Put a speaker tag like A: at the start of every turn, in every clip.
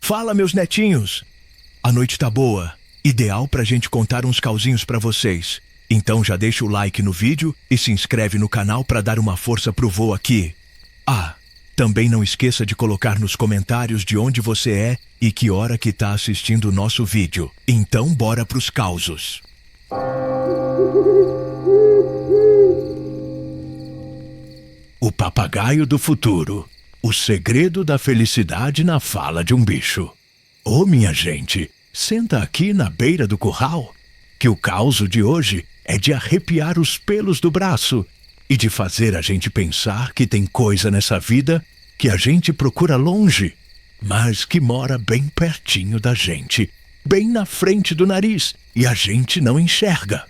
A: Fala, meus netinhos! A noite tá boa, ideal pra gente contar uns causinhos pra vocês. Então já deixa o like no vídeo e se inscreve no canal pra dar uma força pro vô aqui. Ah, também não esqueça de colocar nos comentários de onde você é e que hora que tá assistindo o nosso vídeo. Então bora pros causos. O papagaio do futuro. O segredo da felicidade na fala de um bicho. Ô, minha gente, senta aqui na beira do curral, que o causo de hoje é de arrepiar os pelos do braço e de fazer a gente pensar que tem coisa nessa vida que a gente procura longe, mas que mora bem pertinho da gente, bem na frente do nariz, e a gente não enxerga.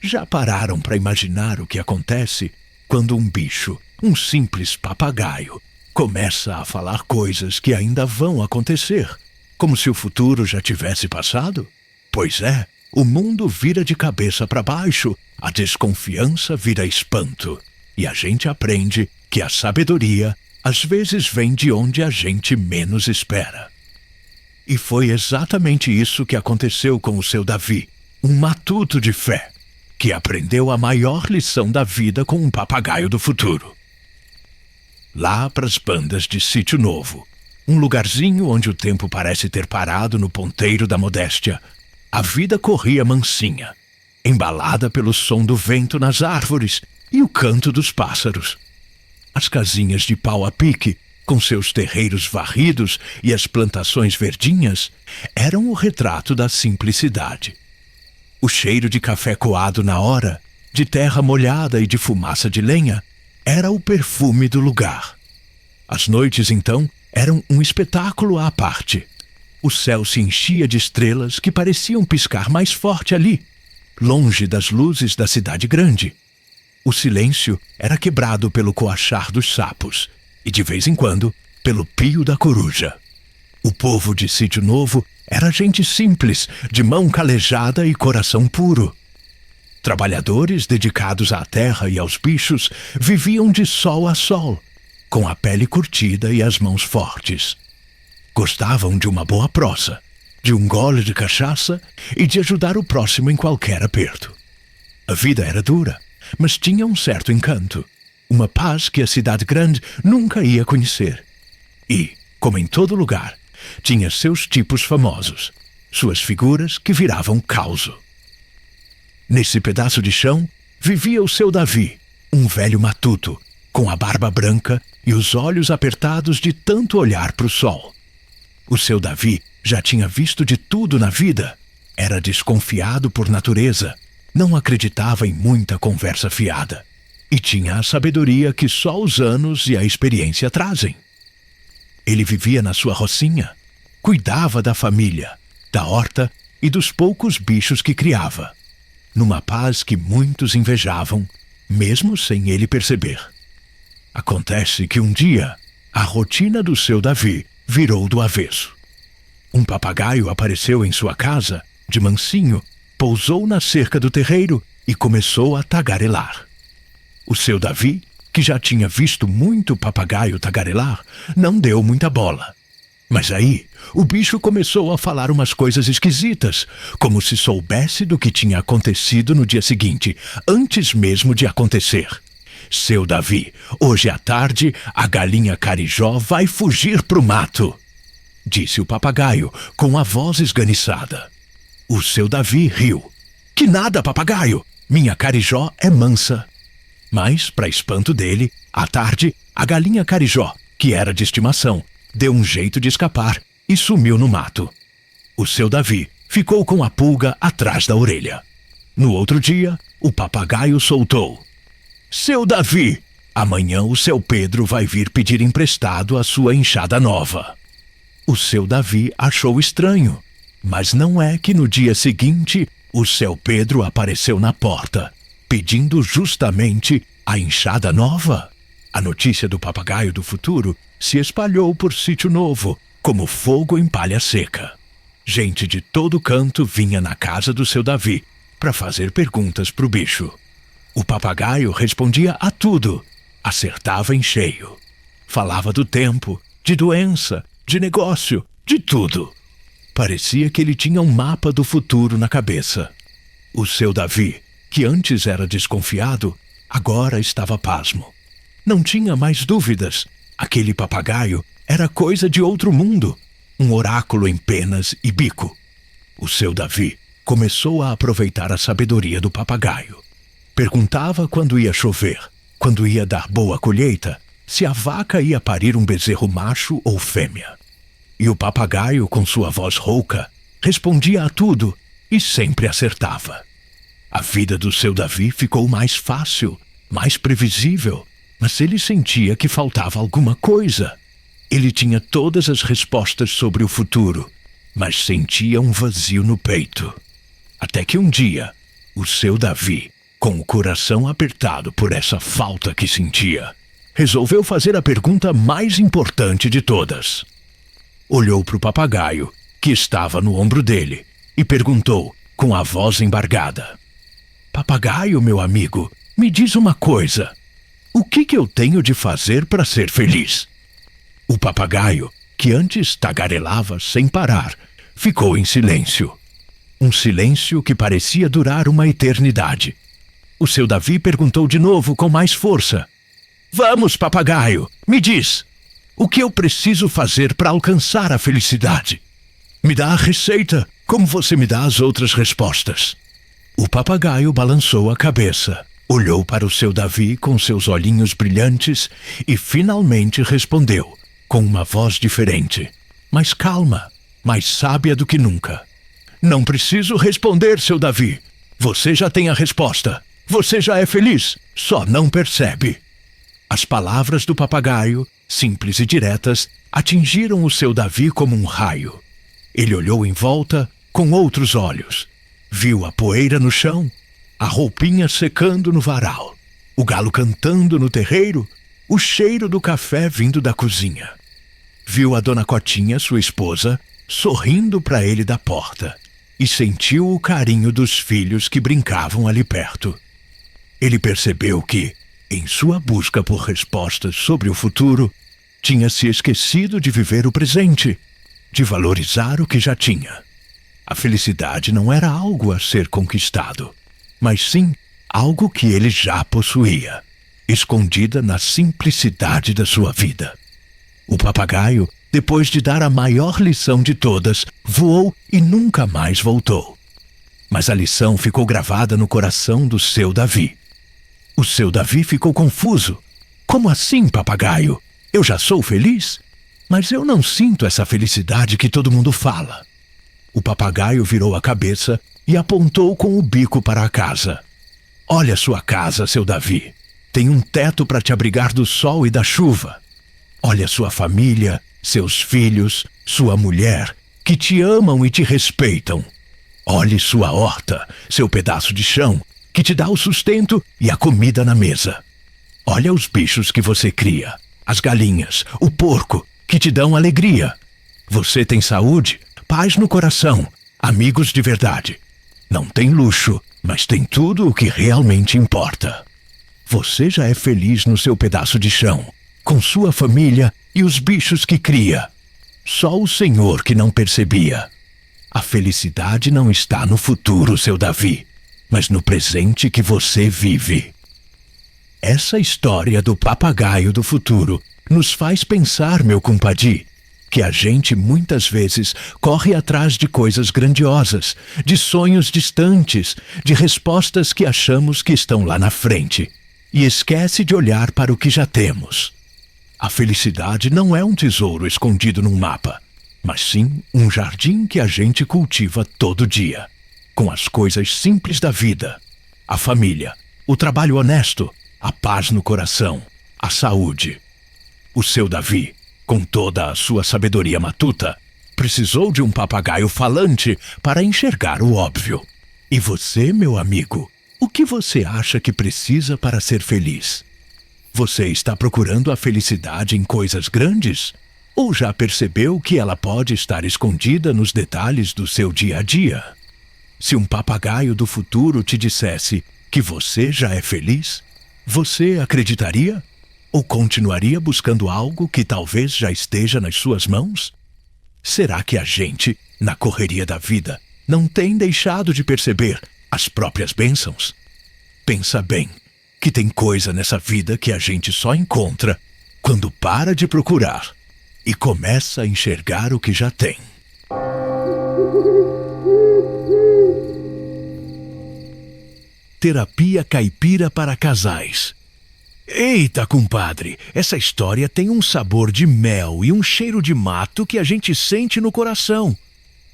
A: Já pararam para imaginar o que acontece quando um bicho, um simples papagaio, começa a falar coisas que ainda vão acontecer, como se o futuro já tivesse passado? Pois é, o mundo vira de cabeça para baixo, a desconfiança vira espanto, e a gente aprende que a sabedoria às vezes vem de onde a gente menos espera. E foi exatamente isso que aconteceu com o seu Davi, um matuto de fé, que aprendeu a maior lição da vida com um papagaio do futuro. Lá pras bandas de Sítio Novo, um lugarzinho onde o tempo parece ter parado no ponteiro da modéstia, a vida corria mansinha, embalada pelo som do vento nas árvores e o canto dos pássaros. As casinhas de pau a pique, com seus terreiros varridos e as plantações verdinhas, eram o retrato da simplicidade. O cheiro de café coado na hora, de terra molhada e de fumaça de lenha, era o perfume do lugar. As noites, então, eram um espetáculo à parte. O céu se enchia de estrelas que pareciam piscar mais forte ali, longe das luzes da cidade grande. O silêncio era quebrado pelo coachar dos sapos e, de vez em quando, pelo pio da coruja. O povo de Sítio Novo era gente simples, de mão calejada e coração puro. Trabalhadores dedicados à terra e aos bichos viviam de sol a sol, com a pele curtida e as mãos fortes. Gostavam de uma boa prosa, de um gole de cachaça e de ajudar o próximo em qualquer aperto. A vida era dura, mas tinha um certo encanto, uma paz que a cidade grande nunca ia conhecer. E, como em todo lugar, tinha seus tipos famosos, suas figuras que viravam causo. Nesse pedaço de chão vivia o seu Davi, um velho matuto, com a barba branca e os olhos apertados de tanto olhar para o sol. O seu Davi já tinha visto de tudo na vida, era desconfiado por natureza, não acreditava em muita conversa fiada e tinha a sabedoria que só os anos e a experiência trazem. Ele vivia na sua rocinha, cuidava da família, da horta e dos poucos bichos que criava, numa paz que muitos invejavam, mesmo sem ele perceber. Acontece que um dia, a rotina do seu Davi virou do avesso. Um papagaio apareceu em sua casa, de mansinho, pousou na cerca do terreiro e começou a tagarelar. O seu Davi, que já tinha visto muito papagaio tagarelar, não deu muita bola. Mas aí, o bicho começou a falar umas coisas esquisitas, como se soubesse do que tinha acontecido no dia seguinte, antes mesmo de acontecer. Seu Davi, hoje à tarde, a galinha carijó vai fugir pro mato, disse o papagaio, com a voz esganiçada. O seu Davi riu. Que nada, papagaio! Minha carijó é mansa. Mas, para espanto dele, à tarde, a galinha carijó, que era de estimação, deu um jeito de escapar e sumiu no mato. O seu Davi ficou com a pulga atrás da orelha. No outro dia, o papagaio soltou. Seu Davi, amanhã o seu Pedro vai vir pedir emprestado a sua enxada nova. O seu Davi achou estranho, mas não é que no dia seguinte o seu Pedro apareceu na porta, pedindo justamente a enxada nova. A notícia do papagaio do futuro se espalhou por Sítio Novo, como fogo em palha seca. Gente de todo canto vinha na casa do seu Davi para fazer perguntas pro bicho. O papagaio respondia a tudo, acertava em cheio. Falava do tempo, de doença, de negócio, de tudo. Parecia que ele tinha um mapa do futuro na cabeça. O seu Davi, que antes era desconfiado, agora estava pasmo. Não tinha mais dúvidas. Aquele papagaio era coisa de outro mundo, um oráculo em penas e bico. O seu Davi começou a aproveitar a sabedoria do papagaio. Perguntava quando ia chover, quando ia dar boa colheita, se a vaca ia parir um bezerro macho ou fêmea. E o papagaio, com sua voz rouca, respondia a tudo e sempre acertava. A vida do seu Davi ficou mais fácil, mais previsível, mas ele sentia que faltava alguma coisa. Ele tinha todas as respostas sobre o futuro, mas sentia um vazio no peito. Até que um dia, o seu Davi, com o coração apertado por essa falta que sentia, resolveu fazer a pergunta mais importante de todas. Olhou para o papagaio, que estava no ombro dele, e perguntou com a voz embargada: Papagaio, meu amigo, me diz uma coisa. O que eu tenho de fazer para ser feliz? O papagaio, que antes tagarelava sem parar, ficou em silêncio. Um silêncio que parecia durar uma eternidade. O seu Davi perguntou de novo com mais força: Vamos, papagaio, me diz. O que eu preciso fazer para alcançar a felicidade? Me dá a receita, como você me dá as outras respostas. O papagaio balançou a cabeça, olhou para o seu Davi com seus olhinhos brilhantes e finalmente respondeu, com uma voz diferente, mais calma, mais sábia do que nunca. Não preciso responder, seu Davi. Você já tem a resposta. Você já é feliz, só não percebe. As palavras do papagaio, simples e diretas, atingiram o seu Davi como um raio. Ele olhou em volta com outros olhos. Viu a poeira no chão, a roupinha secando no varal, o galo cantando no terreiro, o cheiro do café vindo da cozinha. Viu a dona Cotinha, sua esposa, sorrindo para ele da porta e sentiu o carinho dos filhos que brincavam ali perto. Ele percebeu que, em sua busca por respostas sobre o futuro, tinha se esquecido de viver o presente, de valorizar o que já tinha. A felicidade não era algo a ser conquistado, mas sim algo que ele já possuía, escondida na simplicidade da sua vida. O papagaio, depois de dar a maior lição de todas, voou e nunca mais voltou. Mas a lição ficou gravada no coração do seu Davi. O seu Davi ficou confuso. Como assim, papagaio? Eu já sou feliz? Mas eu não sinto essa felicidade que todo mundo fala. O papagaio virou a cabeça e apontou com o bico para a casa. Olha sua casa, seu Davi. Tem um teto para te abrigar do sol e da chuva. Olha sua família, seus filhos, sua mulher, que te amam e te respeitam. Olhe sua horta, seu pedaço de chão, que te dá o sustento e a comida na mesa. Olha os bichos que você cria, as galinhas, o porco, que te dão alegria. Você tem saúde, paz no coração, amigos de verdade. Não tem luxo, mas tem tudo o que realmente importa. Você já é feliz no seu pedaço de chão, com sua família e os bichos que cria. Só o Senhor que não percebia. A felicidade não está no futuro, seu Davi, mas no presente que você vive. Essa história do papagaio do futuro nos faz pensar, meu compadre, que a gente muitas vezes corre atrás de coisas grandiosas, de sonhos distantes, de respostas que achamos que estão lá na frente, e esquece de olhar para o que já temos. A felicidade não é um tesouro escondido num mapa, mas sim um jardim que a gente cultiva todo dia, com as coisas simples da vida, a família, o trabalho honesto, a paz no coração, a saúde. O seu Davi, com toda a sua sabedoria matuta, precisou de um papagaio falante para enxergar o óbvio. E você, meu amigo, o que você acha que precisa para ser feliz? Você está procurando a felicidade em coisas grandes? Ou já percebeu que ela pode estar escondida nos detalhes do seu dia a dia? Se um papagaio do futuro te dissesse que você já é feliz, você acreditaria? Ou continuaria buscando algo que talvez já esteja nas suas mãos? Será que a gente, na correria da vida, não tem deixado de perceber as próprias bênçãos? Pensa bem, que tem coisa nessa vida que a gente só encontra quando para de procurar e começa a enxergar o que já tem. Terapia caipira para casais. Eita, compadre, essa história tem um sabor de mel e um cheiro de mato que a gente sente no coração.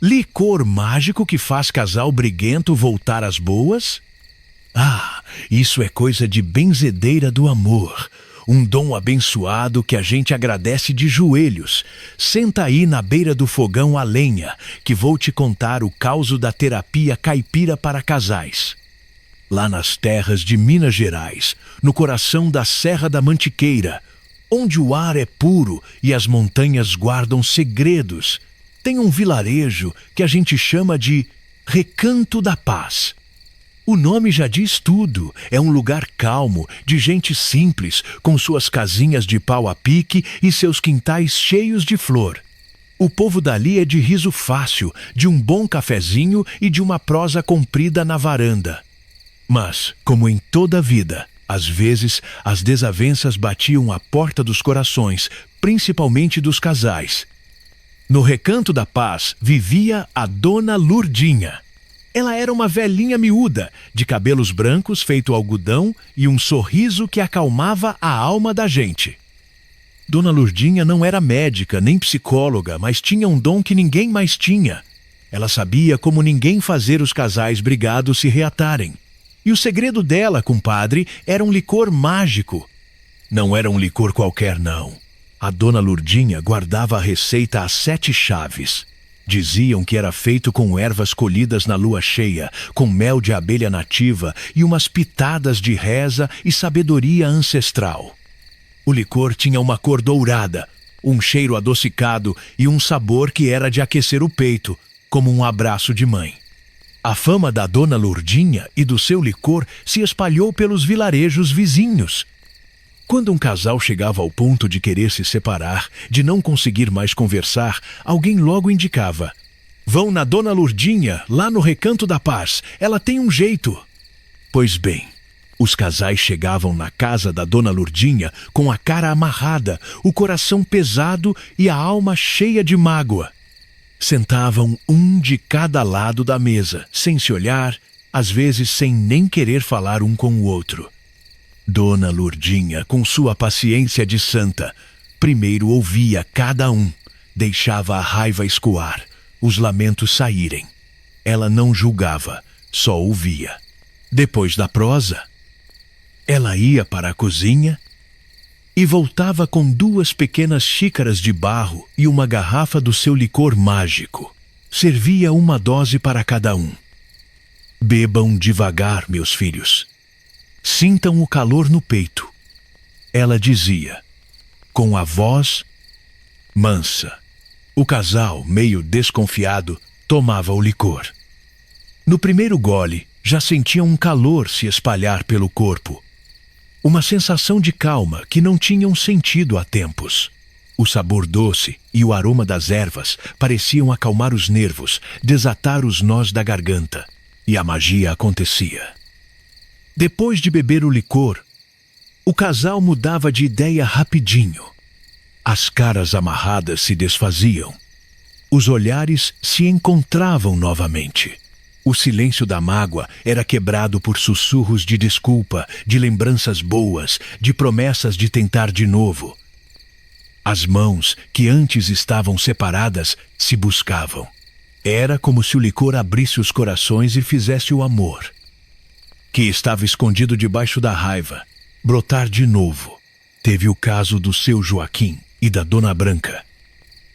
A: Licor mágico que faz casal briguento voltar às boas? Ah, isso é coisa de benzedeira do amor. Um dom abençoado que a gente agradece de joelhos. Senta aí na beira do fogão a lenha, que vou te contar o causo da terapia caipira para casais. Lá nas terras de Minas Gerais, no coração da Serra da Mantiqueira, onde o ar é puro e as montanhas guardam segredos, tem um vilarejo que a gente chama de Recanto da Paz. O nome já diz tudo, é um lugar calmo, de gente simples, com suas casinhas de pau a pique e seus quintais cheios de flor. O povo dali é de riso fácil, de um bom cafezinho e de uma prosa comprida na varanda. Mas, como em toda a vida, às vezes as desavenças batiam à porta dos corações, principalmente dos casais. No Recanto da Paz vivia a Dona Lurdinha. Ela era uma velhinha miúda, de cabelos brancos feito algodão e um sorriso que acalmava a alma da gente. Dona Lurdinha não era médica nem psicóloga, mas tinha um dom que ninguém mais tinha. Ela sabia como ninguém fazer os casais brigados se reatarem. E o segredo dela, compadre, era um licor mágico. Não era um licor qualquer, não. A Dona Lurdinha guardava a receita às 7 chaves. Diziam que era feito com ervas colhidas na lua cheia, com mel de abelha nativa e umas pitadas de reza e sabedoria ancestral. O licor tinha uma cor dourada, um cheiro adocicado e um sabor que era de aquecer o peito, como um abraço de mãe. A fama da Dona Lurdinha e do seu licor se espalhou pelos vilarejos vizinhos. Quando um casal chegava ao ponto de querer se separar, de não conseguir mais conversar, alguém logo indicava: "Vão na Dona Lurdinha, lá no Recanto da Paz, ela tem um jeito." Pois bem, os casais chegavam na casa da Dona Lurdinha com a cara amarrada, o coração pesado e a alma cheia de mágoa. Sentavam um de cada lado da mesa, sem se olhar, às vezes sem nem querer falar um com o outro. Dona Lurdinha, com sua paciência de santa, primeiro ouvia cada um, deixava a raiva escoar, os lamentos saírem. Ela não julgava, só ouvia. Depois da prosa, ela ia para a cozinha e voltava com 2 pequenas xícaras de barro e uma garrafa do seu licor mágico. Servia uma dose para cada um. "Bebam devagar, meus filhos. Sintam o calor no peito." Ela dizia, com a voz mansa. O casal, meio desconfiado, tomava o licor. No primeiro gole, já sentiam um calor se espalhar pelo corpo. Uma sensação de calma que não tinham sentido há tempos. O sabor doce e o aroma das ervas pareciam acalmar os nervos, desatar os nós da garganta. E a magia acontecia. Depois de beber o licor, o casal mudava de ideia rapidinho. As caras amarradas se desfaziam. Os olhares se encontravam novamente. O silêncio da mágoa era quebrado por sussurros de desculpa, de lembranças boas, de promessas de tentar de novo. As mãos, que antes estavam separadas, se buscavam. Era como se o licor abrisse os corações e fizesse o amor, que estava escondido debaixo da raiva, brotar de novo. Teve o caso do seu Joaquim e da Dona Branca.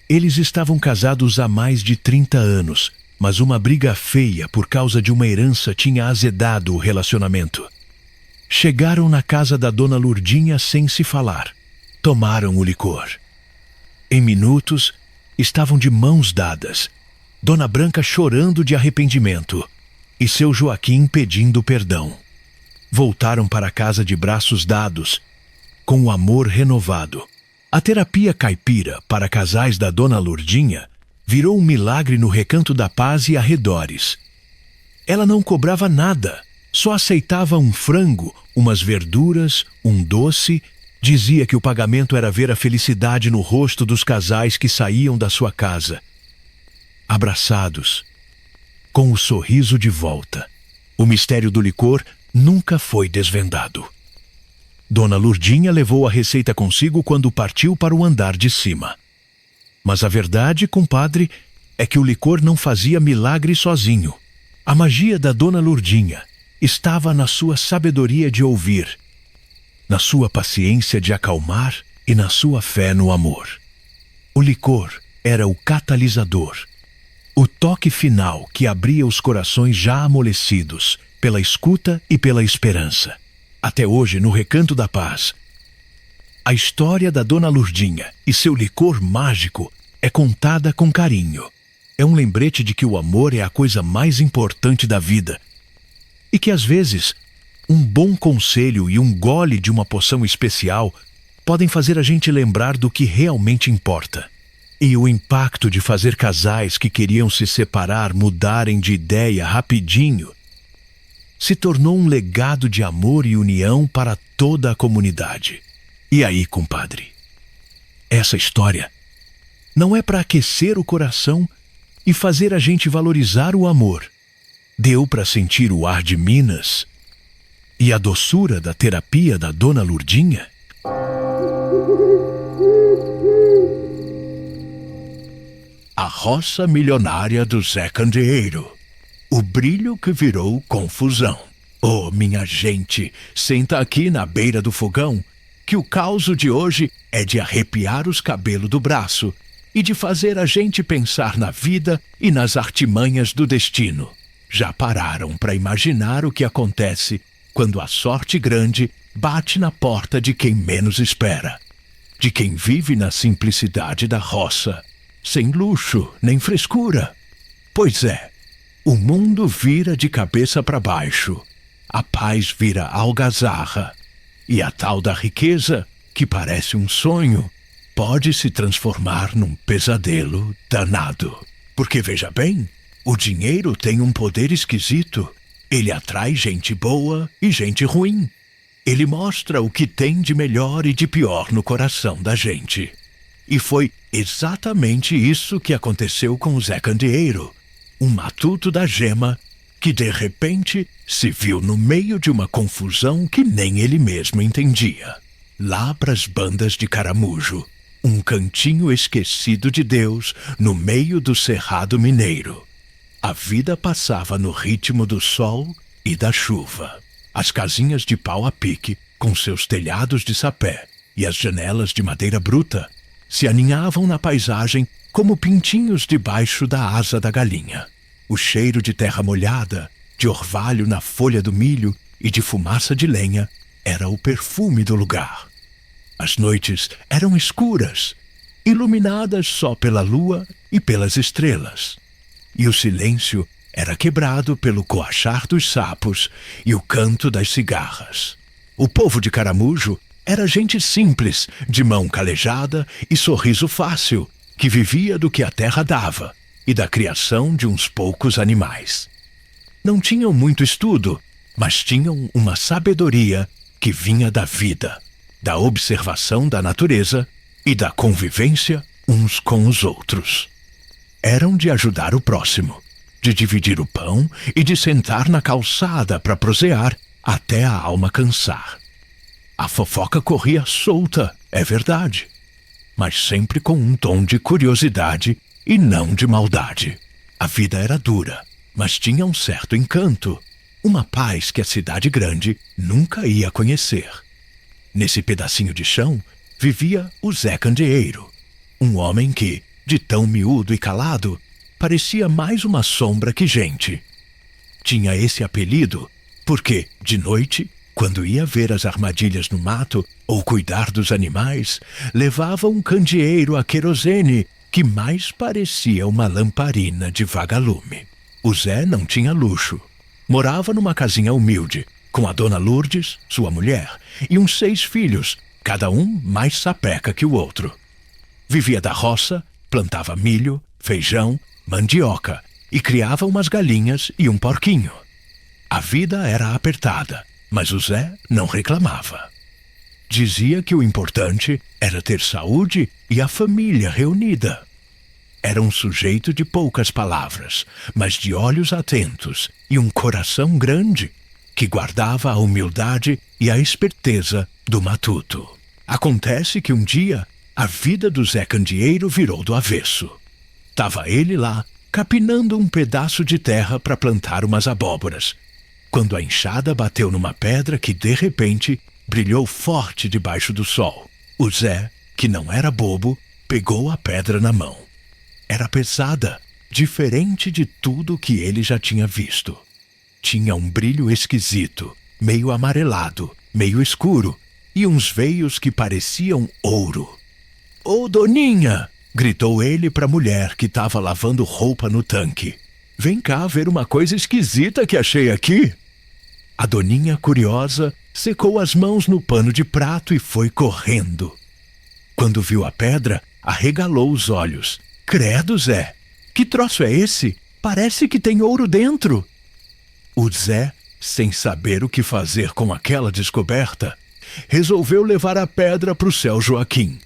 A: Eles estavam casados há mais de 30 anos, mas uma briga feia por causa de uma herança tinha azedado o relacionamento. Chegaram na casa da Dona Lurdinha sem se falar. Tomaram o licor. Em minutos, estavam de mãos dadas, Dona Branca chorando de arrependimento e seu Joaquim pedindo perdão. Voltaram para casa de braços dados, com o amor renovado. A terapia caipira para casais da Dona Lurdinha virou um milagre no Recanto da Paz e arredores. Ela não cobrava nada, só aceitava um frango, umas verduras, um doce. Dizia que o pagamento era ver a felicidade no rosto dos casais que saíam da sua casa, abraçados, com o sorriso de volta. O mistério do licor nunca foi desvendado. Dona Lurdinha levou a receita consigo quando partiu para o andar de cima. Mas a verdade, compadre, é que o licor não fazia milagre sozinho. A magia da Dona Lurdinha estava na sua sabedoria de ouvir, na sua paciência de acalmar e na sua fé no amor. O licor era o catalisador, o toque final que abria os corações já amolecidos pela escuta e pela esperança. Até hoje, no Recanto da Paz, a história da Dona Lurdinha e seu licor mágico é contada com carinho. É um lembrete de que o amor é a coisa mais importante da vida e que, às vezes, um bom conselho e um gole de uma poção especial podem fazer a gente lembrar do que realmente importa. E o impacto de fazer casais que queriam se separar mudarem de ideia rapidinho se tornou um legado de amor e união para toda a comunidade. E aí, compadre? Essa história não é para aquecer o coração e fazer a gente valorizar o amor. Deu para sentir o ar de Minas e a doçura da terapia da Dona Lurdinha? A roça milionária do Zé Candeeiro. O brilho que virou confusão. Oh, minha gente, senta aqui na beira do fogão, que o causo de hoje é de arrepiar os cabelos do braço e de fazer a gente pensar na vida e nas artimanhas do destino. Já pararam para imaginar o que acontece quando a sorte grande bate na porta de quem menos espera, de quem vive na simplicidade da roça, sem luxo nem frescura? Pois é, o mundo vira de cabeça para baixo, a paz vira algazarra, e a tal da riqueza, que parece um sonho, pode se transformar num pesadelo danado. Porque, veja bem, o dinheiro tem um poder esquisito. Ele atrai gente boa e gente ruim. Ele mostra o que tem de melhor e de pior no coração da gente. E foi exatamente isso que aconteceu com o Zé Candeeiro, um matuto da gema que de repente se viu no meio de uma confusão que nem ele mesmo entendia. Lá pras bandas de Caramujo, um cantinho esquecido de Deus no meio do Cerrado Mineiro. A vida passava no ritmo do sol e da chuva. As casinhas de pau a pique, com seus telhados de sapé e as janelas de madeira bruta, se aninhavam na paisagem como pintinhos debaixo da asa da galinha. O cheiro de terra molhada, de orvalho na folha do milho e de fumaça de lenha era o perfume do lugar. As noites eram escuras, iluminadas só pela lua e pelas estrelas. E o silêncio era quebrado pelo coachar dos sapos e o canto das cigarras. O povo de Caramujo era gente simples, de mão calejada e sorriso fácil, que vivia do que a terra dava e da criação de uns poucos animais. Não tinham muito estudo, mas tinham uma sabedoria que vinha da vida, da observação da natureza e da convivência uns com os outros. Eram de ajudar o próximo, de dividir o pão e de sentar na calçada para prosear até a alma cansar. A fofoca corria solta, é verdade, mas sempre com um tom de curiosidade e não de maldade. A vida era dura, mas tinha um certo encanto, uma paz que a cidade grande nunca ia conhecer. Nesse pedacinho de chão vivia o Zé Candeeiro, um homem que, de tão miúdo e calado, parecia mais uma sombra que gente. Tinha esse apelido porque, de noite, quando ia ver as armadilhas no mato ou cuidar dos animais, levava um candeeiro a querosene que mais parecia uma lamparina de vagalume. O Zé não tinha luxo. Morava numa casinha humilde, com a Dona Lourdes, sua mulher, e uns 6 filhos, cada um mais sapeca que o outro. Vivia da roça, plantava milho, feijão, mandioca e criava umas galinhas e um porquinho. A vida era apertada, mas o Zé não reclamava. Dizia que o importante era ter saúde e a família reunida. Era um sujeito de poucas palavras, mas de olhos atentos e um coração grande, que guardava a humildade e a esperteza do matuto. Acontece que um dia a vida do Zé Candeeiro virou do avesso. Tava ele lá, capinando um pedaço de terra para plantar umas abóboras, quando a enxada bateu numa pedra que, de repente, brilhou forte debaixo do sol. O Zé, que não era bobo, pegou a pedra na mão. Era pesada, diferente de tudo que ele já tinha visto. Tinha um brilho esquisito, meio amarelado, meio escuro, e uns veios que pareciam ouro. "Ô, Doninha!" gritou ele para a mulher que estava lavando roupa no tanque. "Vem cá ver uma coisa esquisita que achei aqui." A Doninha, curiosa, secou as mãos no pano de prato e foi correndo. Quando viu a pedra, arregalou os olhos. "Credo, Zé! Que troço é esse? Parece que tem ouro dentro." O Zé, sem saber o que fazer com aquela descoberta, resolveu levar a pedra para o Seu Joaquim,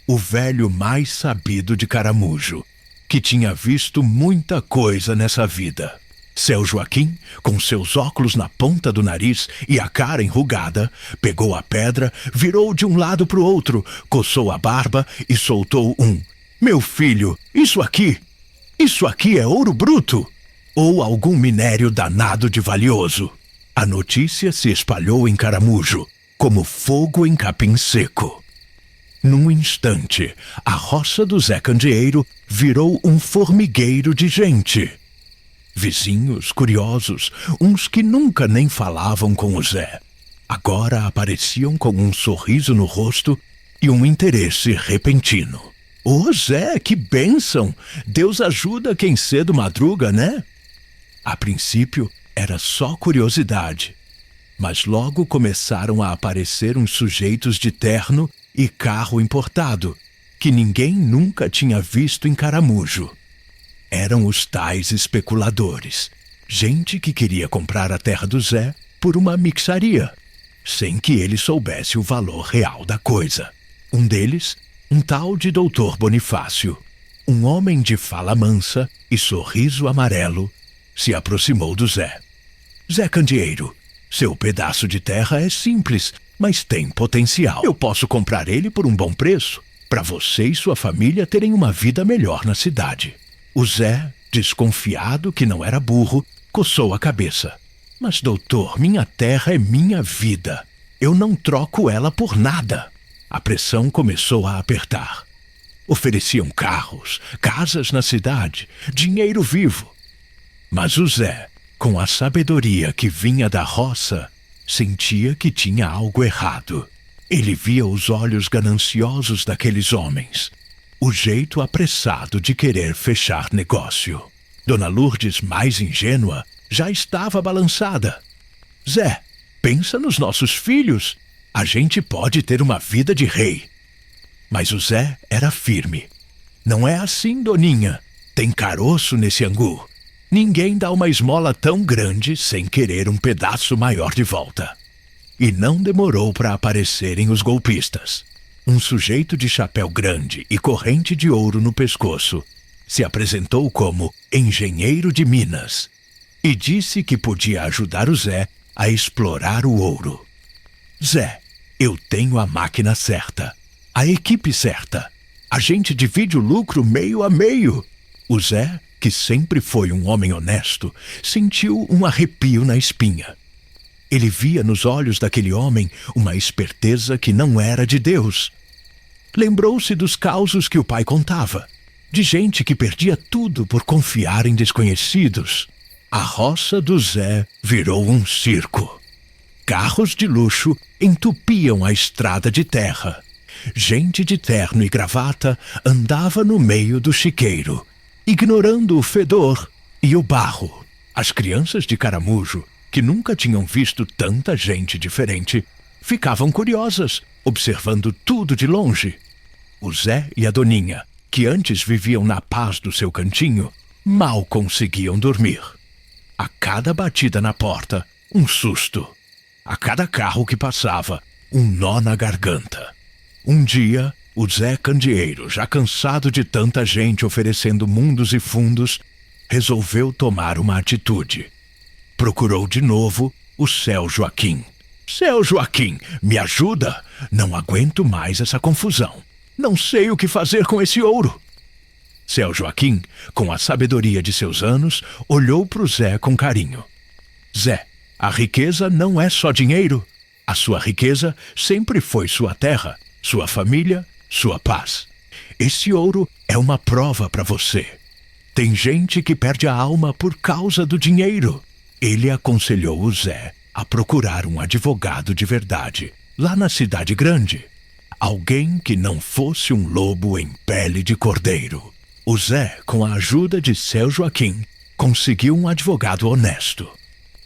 A: o velho mais sabido de Caramujo, que tinha visto muita coisa nessa vida. Seu Joaquim, com seus óculos na ponta do nariz e a cara enrugada, pegou a pedra, virou de um lado para o outro, coçou a barba e soltou um: "Meu filho, isso aqui é ouro bruto? Ou algum minério danado de valioso?" A notícia se espalhou em Caramujo, como fogo em capim seco. Num instante, a roça do Zé Candeeiro virou um formigueiro de gente. Vizinhos, curiosos, uns que nunca nem falavam com o Zé, agora apareciam com um sorriso no rosto e um interesse repentino. "Ô Zé, que bênção! Deus ajuda quem cedo madruga, né?" A princípio era só curiosidade, mas logo começaram a aparecer uns sujeitos de terno e carro importado, que ninguém nunca tinha visto em Caramujo. Eram os tais especuladores, gente que queria comprar a terra do Zé por uma mixaria, sem que ele soubesse o valor real da coisa. Um deles, um tal de Doutor Bonifácio, um homem de fala mansa e sorriso amarelo, se aproximou do Zé. "Zé Candeeiro, seu pedaço de terra é simples, mas tem potencial. Eu posso comprar ele por um bom preço, para você e sua família terem uma vida melhor na cidade." O Zé, desconfiado que não era burro, coçou a cabeça. "Mas, doutor, minha terra é minha vida. Eu não troco ela por nada." A pressão começou a apertar. Ofereciam carros, casas na cidade, dinheiro vivo. Mas o Zé, com a sabedoria que vinha da roça, sentia que tinha algo errado. Ele via os olhos gananciosos daqueles homens, o jeito apressado de querer fechar negócio. Dona Lourdes, mais ingênua, já estava balançada. "Zé, pensa nos nossos filhos. A gente pode ter uma vida de rei." Mas o Zé era firme. "Não é assim, Doninha. Tem caroço nesse angu. Ninguém dá uma esmola tão grande sem querer um pedaço maior de volta." E não demorou para aparecerem os golpistas. Um sujeito de chapéu grande e corrente de ouro no pescoço se apresentou como engenheiro de Minas e disse que podia ajudar o Zé a explorar o ouro. "Zé, eu tenho a máquina certa, a equipe certa. A gente divide o lucro meio a meio." O Zé, que sempre foi um homem honesto, sentiu um arrepio na espinha. Ele via nos olhos daquele homem uma esperteza que não era de Deus. Lembrou-se dos causos que o pai contava, de gente que perdia tudo por confiar em desconhecidos. A roça do Zé virou um circo. Carros de luxo entupiam a estrada de terra. Gente de terno e gravata andava no meio do chiqueiro, ignorando o fedor e o barro. As crianças de Caramujo, que nunca tinham visto tanta gente diferente, ficavam curiosas, observando tudo de longe. O Zé e a Doninha, que antes viviam na paz do seu cantinho, mal conseguiam dormir. A cada batida na porta, um susto. A cada carro que passava, um nó na garganta. Um dia, o Zé Candeeiro, já cansado de tanta gente oferecendo mundos e fundos, resolveu tomar uma atitude. Procurou de novo o Seu Joaquim. Seu Joaquim, me ajuda? Não aguento mais essa confusão. Não sei o que fazer com esse ouro. Seu Joaquim, com a sabedoria de seus anos, olhou para o Zé com carinho. Zé, a riqueza não é só dinheiro. A sua riqueza sempre foi sua terra, sua família, sua paz. Esse ouro é uma prova para você. Tem gente que perde a alma por causa do dinheiro. Ele aconselhou o Zé a procurar um advogado de verdade, lá na cidade grande. Alguém que não fosse um lobo em pele de cordeiro. O Zé, com a ajuda de Seu Joaquim, conseguiu um advogado honesto.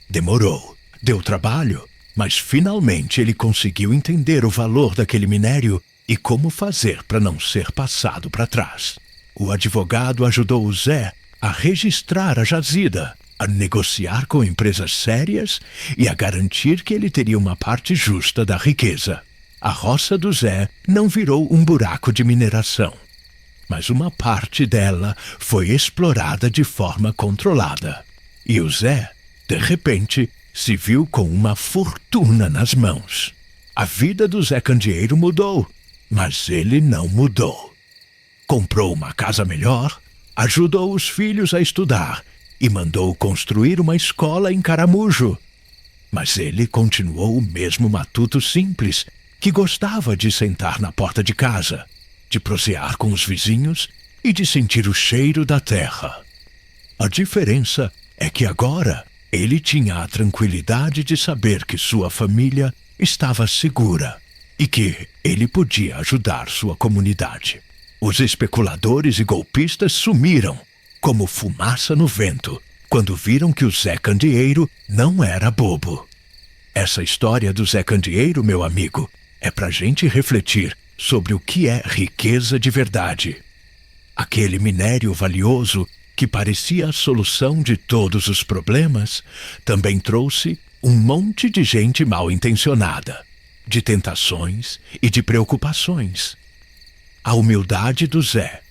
A: Demorou, deu trabalho, mas finalmente ele conseguiu entender o valor daquele minério e como fazer para não ser passado para trás. O advogado ajudou o Zé a registrar a jazida, a negociar com empresas sérias e a garantir que ele teria uma parte justa da riqueza. A roça do Zé não virou um buraco de mineração, mas uma parte dela foi explorada de forma controlada. E o Zé, de repente, se viu com uma fortuna nas mãos. A vida do Zé Candeeiro mudou, mas ele não mudou. Comprou uma casa melhor, ajudou os filhos a estudar e mandou construir uma escola em Caramujo. Mas ele continuou o mesmo matuto simples, que gostava de sentar na porta de casa, de prosear com os vizinhos e de sentir o cheiro da terra. A diferença é que agora ele tinha a tranquilidade de saber que sua família estava segura e que ele podia ajudar sua comunidade. Os especuladores e golpistas sumiram, como fumaça no vento, quando viram que o Zé Candeeiro não era bobo. Essa história do Zé Candeeiro, meu amigo, é pra gente refletir sobre o que é riqueza de verdade. Aquele minério valioso que parecia a solução de todos os problemas, também trouxe um monte de gente mal intencionada, de tentações e de preocupações. A humildade do Zé,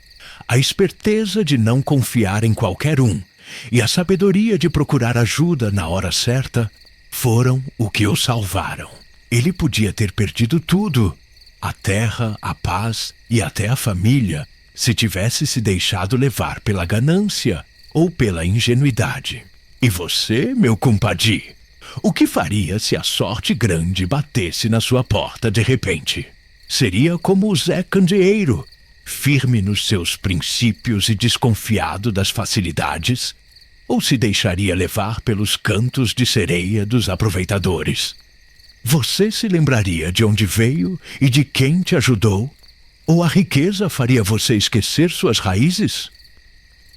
A: a esperteza de não confiar em qualquer um e a sabedoria de procurar ajuda na hora certa foram o que o salvaram. Ele podia ter perdido tudo, a terra, a paz e até a família, se tivesse se deixado levar pela ganância ou pela ingenuidade. E você, meu compadre, o que faria se a sorte grande batesse na sua porta de repente? Seria como o Zé Candeeiro, firme nos seus princípios e desconfiado das facilidades? Ou se deixaria levar pelos cantos de sereia dos aproveitadores? Você se lembraria de onde veio e de quem te ajudou? Ou a riqueza faria você esquecer suas raízes?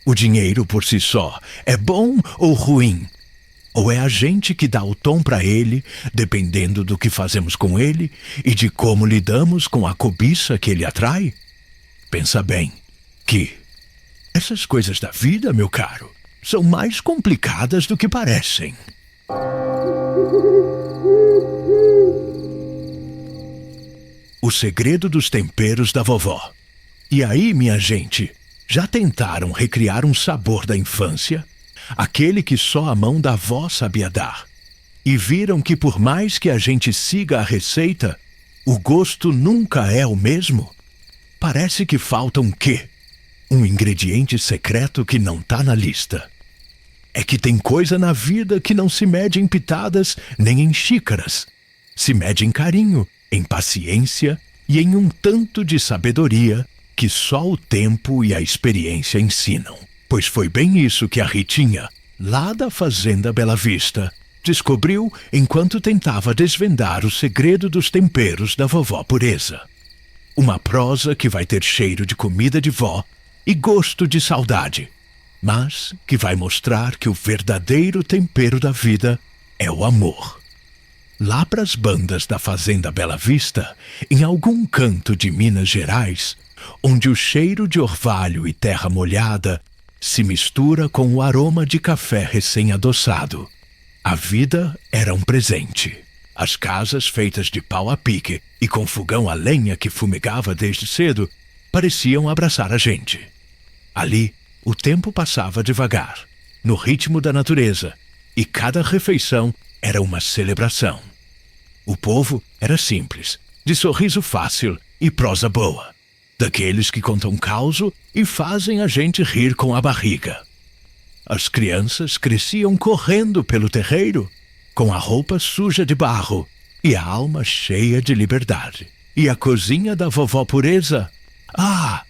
A: O dinheiro por si só é bom ou ruim? Ou é a gente que dá o tom para ele, dependendo do que fazemos com ele e de como lidamos com a cobiça que ele atrai? Pensa bem que essas coisas da vida, meu caro, são mais complicadas do que parecem. O segredo dos temperos da vovó. E aí, minha gente, já tentaram recriar um sabor da infância? Aquele que só a mão da avó sabia dar. E viram que por mais que a gente siga a receita, o gosto nunca é o mesmo? Parece que falta um quê? Um ingrediente secreto que não tá na lista. É que tem coisa na vida que não se mede em pitadas nem em xícaras. Se mede em carinho, em paciência e em um tanto de sabedoria que só o tempo e a experiência ensinam. Pois foi bem isso que a Ritinha, lá da Fazenda Bela Vista, descobriu enquanto tentava desvendar o segredo dos temperos da vovó Pureza. Uma prosa que vai ter cheiro de comida de vó e gosto de saudade, mas que vai mostrar que o verdadeiro tempero da vida é o amor. Lá pras bandas da Fazenda Bela Vista, em algum canto de Minas Gerais, onde o cheiro de orvalho e terra molhada se mistura com o aroma de café recém-adoçado. A vida era um presente. As casas feitas de pau a pique e com fogão a lenha que fumegava desde cedo pareciam abraçar a gente. Ali, o tempo passava devagar, no ritmo da natureza, e cada refeição era uma celebração. O povo era simples, de sorriso fácil e prosa boa, daqueles que contam causo e fazem a gente rir com a barriga. As crianças cresciam correndo pelo terreiro, com a roupa suja de barro e a alma cheia de liberdade. E a cozinha da vovó Pureza? Ah,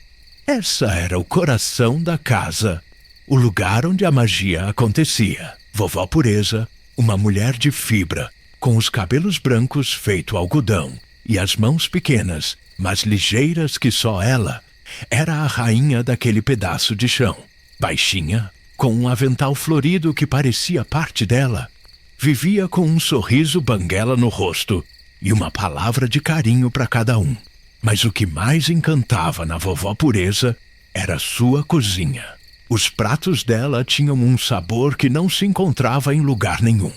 A: essa era o coração da casa, o lugar onde a magia acontecia. Vovó Pureza, uma mulher de fibra, com os cabelos brancos feito algodão e as mãos pequenas, mas ligeiras que só ela, era a rainha daquele pedaço de chão. Baixinha, com um avental florido que parecia parte dela, vivia com um sorriso banguela no rosto e uma palavra de carinho para cada um. Mas o que mais encantava na vovó Pureza era sua cozinha. Os pratos dela tinham um sabor que não se encontrava em lugar nenhum.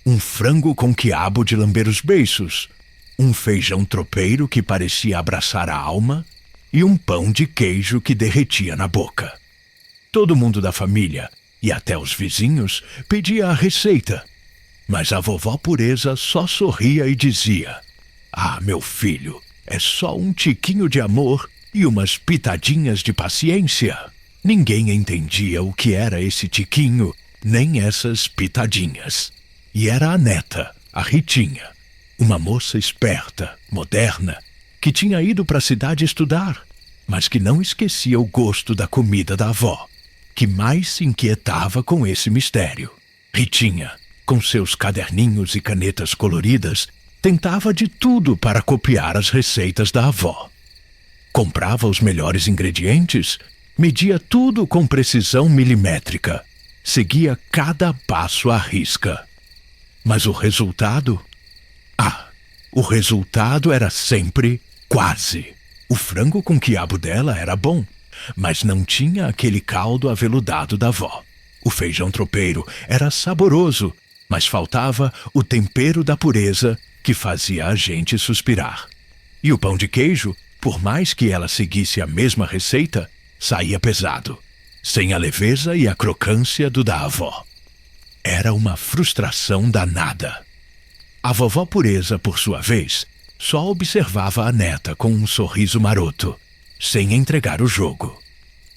A: Um frango com quiabo de lamber os beiços, um feijão tropeiro que parecia abraçar a alma e um pão de queijo que derretia na boca. Todo mundo da família, e até os vizinhos, pedia a receita, mas a vovó Pureza só sorria e dizia: "Ah, meu filho, é só um tiquinho de amor e umas pitadinhas de paciência." Ninguém entendia o que era esse tiquinho, nem essas pitadinhas. E era a neta, a Ritinha, uma moça esperta, moderna, que tinha ido para a cidade estudar, mas que não esquecia o gosto da comida da avó, que mais se inquietava com esse mistério. Ritinha, com seus caderninhos e canetas coloridas, tentava de tudo para copiar as receitas da avó. Comprava os melhores ingredientes, media tudo com precisão milimétrica, seguia cada passo à risca. Mas o resultado? O resultado era sempre quase. O frango com quiabo dela era bom, mas não tinha aquele caldo aveludado da avó. O feijão tropeiro era saboroso, mas faltava o tempero da Pureza que fazia a gente suspirar. E o pão de queijo, por mais que ela seguisse a mesma receita, saía pesado, sem a leveza e a crocância do da avó. Era uma frustração danada. A vovó Pureza, por sua vez, só observava a neta com um sorriso maroto, sem entregar o jogo.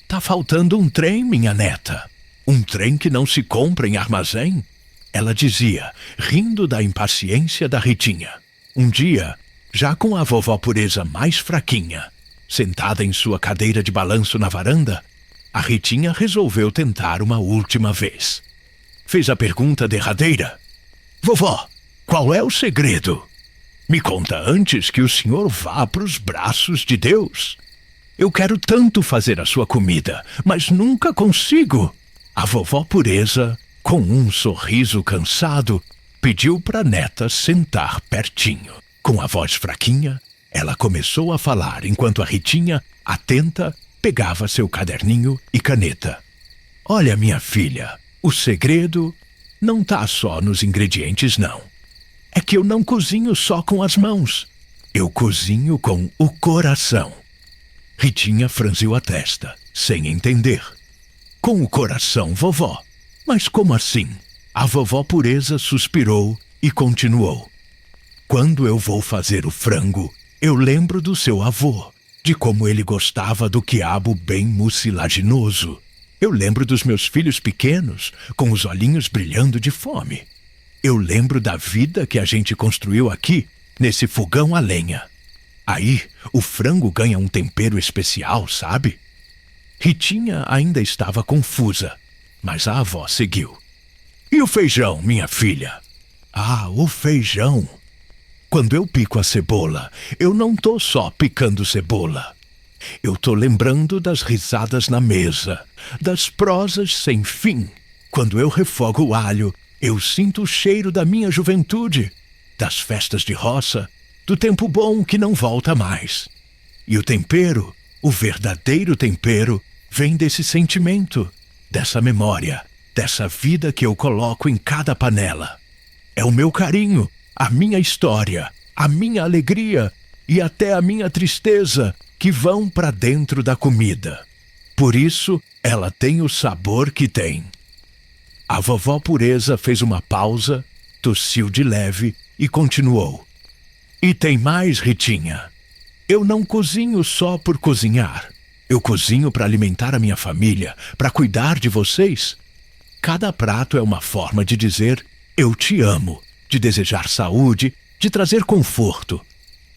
A: "Tá faltando um trem, minha neta. Um trem que não se compra em armazém?" Ela dizia, rindo da impaciência da Ritinha. Um dia, já com a vovó Pureza mais fraquinha, sentada em sua cadeira de balanço na varanda, a Ritinha resolveu tentar uma última vez. Fez a pergunta derradeira: "Vovó, qual é o segredo? Me conta antes que o senhor vá para os braços de Deus. Eu quero tanto fazer a sua comida, mas nunca consigo." A vovó Pureza, com um sorriso cansado, pediu para a neta sentar pertinho. Com a voz fraquinha, ela começou a falar enquanto a Ritinha, atenta, pegava seu caderninho e caneta. "Olha, minha filha, o segredo não tá só nos ingredientes, não. É que eu não cozinho só com as mãos. Eu cozinho com o coração." Ritinha franziu a testa, sem entender. "Com o coração, vovó? Mas como assim?" A vovó Pureza suspirou e continuou. "Quando eu vou fazer o frango, eu lembro do seu avô, de como ele gostava do quiabo bem mucilaginoso. Eu lembro dos meus filhos pequenos, com os olhinhos brilhando de fome. Eu lembro da vida que a gente construiu aqui, nesse fogão a lenha. Aí, o frango ganha um tempero especial, sabe?" Ritinha ainda estava confusa, mas a avó seguiu. "E o feijão, minha filha?" "Ah, o feijão. Quando eu pico a cebola, eu não tô só picando cebola. Eu tô lembrando das risadas na mesa, das prosas sem fim. Quando eu refogo o alho, eu sinto o cheiro da minha juventude, das festas de roça, do tempo bom que não volta mais. E o tempero, O verdadeiro tempero vem desse sentimento, dessa memória, dessa vida que eu coloco em cada panela. É o meu carinho, a minha história, a minha alegria e até a minha tristeza que vão para dentro da comida. Por isso, ela tem o sabor que tem. A vovó Pureza fez uma pausa, tossiu de leve e continuou. E tem mais, Ritinha. Eu não cozinho só por cozinhar. Eu cozinho para alimentar a minha família, para cuidar de vocês. Cada prato é uma forma de dizer eu te amo, de desejar saúde, de trazer conforto.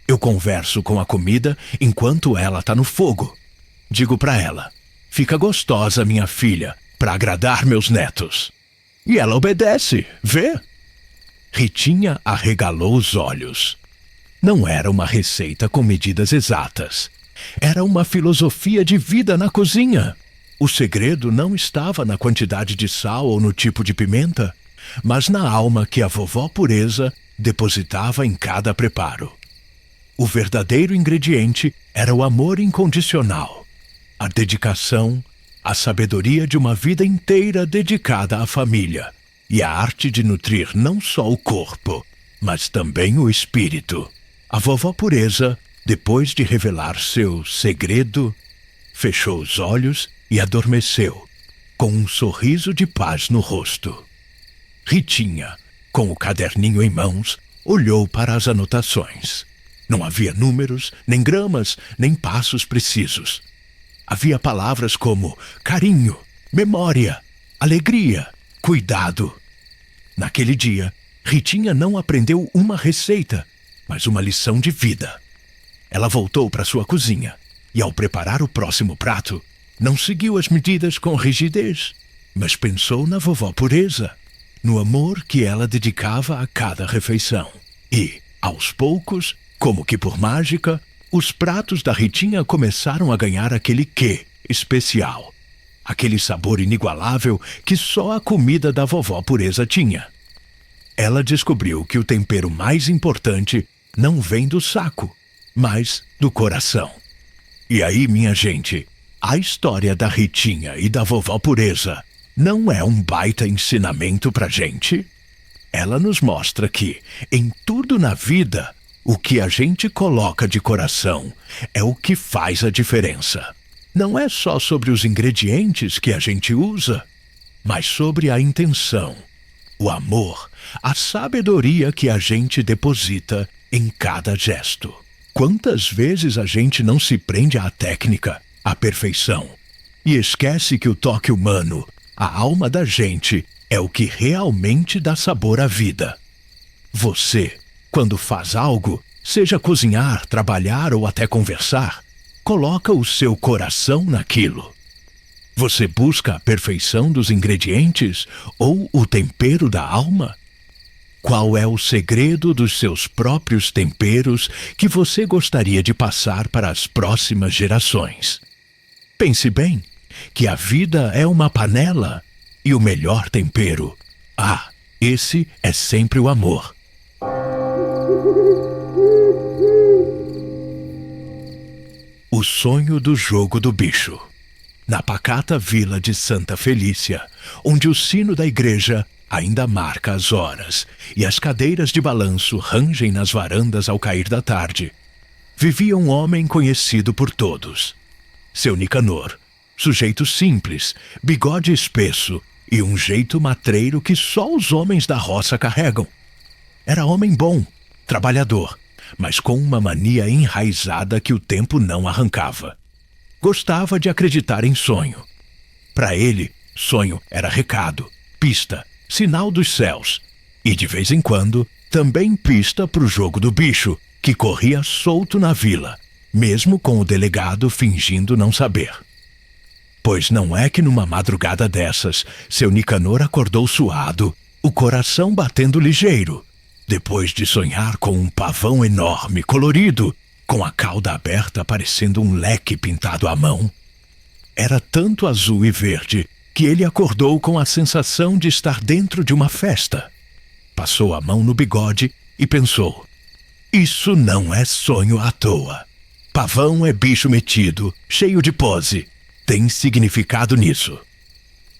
A: Eu converso com a comida enquanto ela está no fogo. Digo para ela, fica gostosa, minha filha, para agradar meus netos. E ela obedece, vê? Ritinha arregalou os olhos. Não era uma receita com medidas exatas. Era uma filosofia de vida na cozinha. O segredo não estava na quantidade de sal ou no tipo de pimenta, mas na alma que a vovó Pureza depositava em cada preparo. O verdadeiro ingrediente era o amor incondicional, a dedicação, a sabedoria de uma vida inteira dedicada à família e a arte de nutrir não só o corpo, mas também o espírito. A vovó Pureza, depois de revelar seu segredo, fechou os olhos e adormeceu, com um sorriso de paz no rosto. Ritinha, com o caderninho em mãos, olhou para as anotações. Não havia números, nem gramas, nem passos precisos. Havia palavras como carinho, memória, alegria, cuidado. Naquele dia, Ritinha não aprendeu uma receita, mas uma lição de vida. Ela voltou para sua cozinha e, ao preparar o próximo prato, não seguiu as medidas com rigidez, mas pensou na vovó Pureza, no amor que ela dedicava a cada refeição. E, aos poucos, como que por mágica, os pratos da Ritinha começaram a ganhar aquele quê especial, aquele sabor inigualável que só a comida da vovó Pureza tinha. Ela descobriu que o tempero mais importante não vem do saco, mas do coração. E aí, minha gente, a história da Ritinha e da vovó Pureza não é um baita ensinamento pra gente? Ela nos mostra que, em tudo na vida, o que a gente coloca de coração é o que faz a diferença. Não é só sobre os ingredientes que a gente usa, mas sobre a intenção, o amor, a sabedoria que a gente deposita em cada gesto. Quantas vezes a gente não se prende à técnica, à perfeição, e esquece que o toque humano, a alma da gente, é o que realmente dá sabor à vida. Você, quando faz algo, seja cozinhar, trabalhar ou até conversar, coloca o seu coração naquilo. Você busca a perfeição dos ingredientes ou o tempero da alma? Qual é o segredo dos seus próprios temperos que você gostaria de passar para as próximas gerações? Pense bem, que a vida é uma panela e o melhor tempero, esse é sempre o amor. O sonho do jogo do bicho. Na pacata vila de Santa Felícia, onde o sino da igreja ainda marca as horas e as cadeiras de balanço rangem nas varandas ao cair da tarde, vivia um homem conhecido por todos. Seu Nicanor, sujeito simples, bigode espesso e um jeito matreiro que só os homens da roça carregam. Era homem bom, trabalhador, mas com uma mania enraizada que o tempo não arrancava. Gostava de acreditar em sonho. Para ele, sonho era recado, pista, sinal dos céus. E de vez em quando, também pista para o jogo do bicho, que corria solto na vila, mesmo com o delegado fingindo não saber. Pois não é que numa madrugada dessas, seu Nicanor acordou suado, o coração batendo ligeiro, depois de sonhar com um pavão enorme, colorido, com a cauda aberta parecendo um leque pintado à mão. Era tanto azul e verde que ele acordou com a sensação de estar dentro de uma festa. Passou a mão no bigode e pensou: isso não é sonho à toa. Pavão é bicho metido, cheio de pose. Tem significado nisso.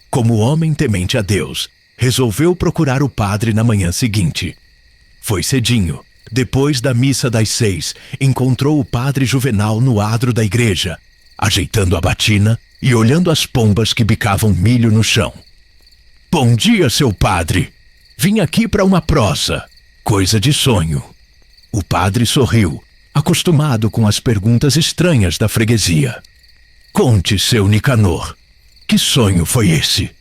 A: Como homem temente a Deus, resolveu procurar o padre na manhã seguinte. Foi cedinho. Depois da missa das 6, encontrou o padre Juvenal no adro da igreja, ajeitando a batina e olhando as pombas que bicavam milho no chão. Bom dia, seu padre. Vim aqui para uma prosa. Coisa de sonho. O padre sorriu, acostumado com as perguntas estranhas da freguesia. Conte, seu Nicanor. Que sonho foi esse?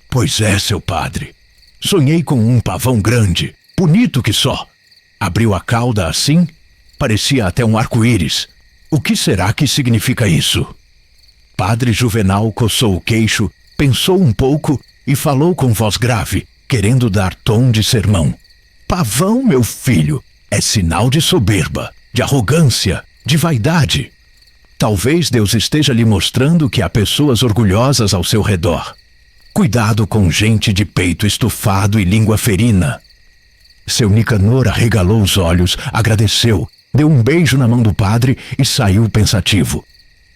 A: Pois é, seu padre. Sonhei com um pavão grande, bonito que só. Abriu a cauda assim, parecia até um arco-íris. O que será que significa isso? Padre Juvenal coçou o queixo, pensou um pouco e falou com voz grave, querendo dar tom de sermão. Pavão, meu filho, é sinal de soberba, de arrogância, de vaidade. Talvez Deus esteja lhe mostrando que há pessoas orgulhosas ao seu redor. Cuidado com gente de peito estufado e língua ferina. Seu Nicanor arregalou os olhos, agradeceu, deu um beijo na mão do padre e saiu pensativo.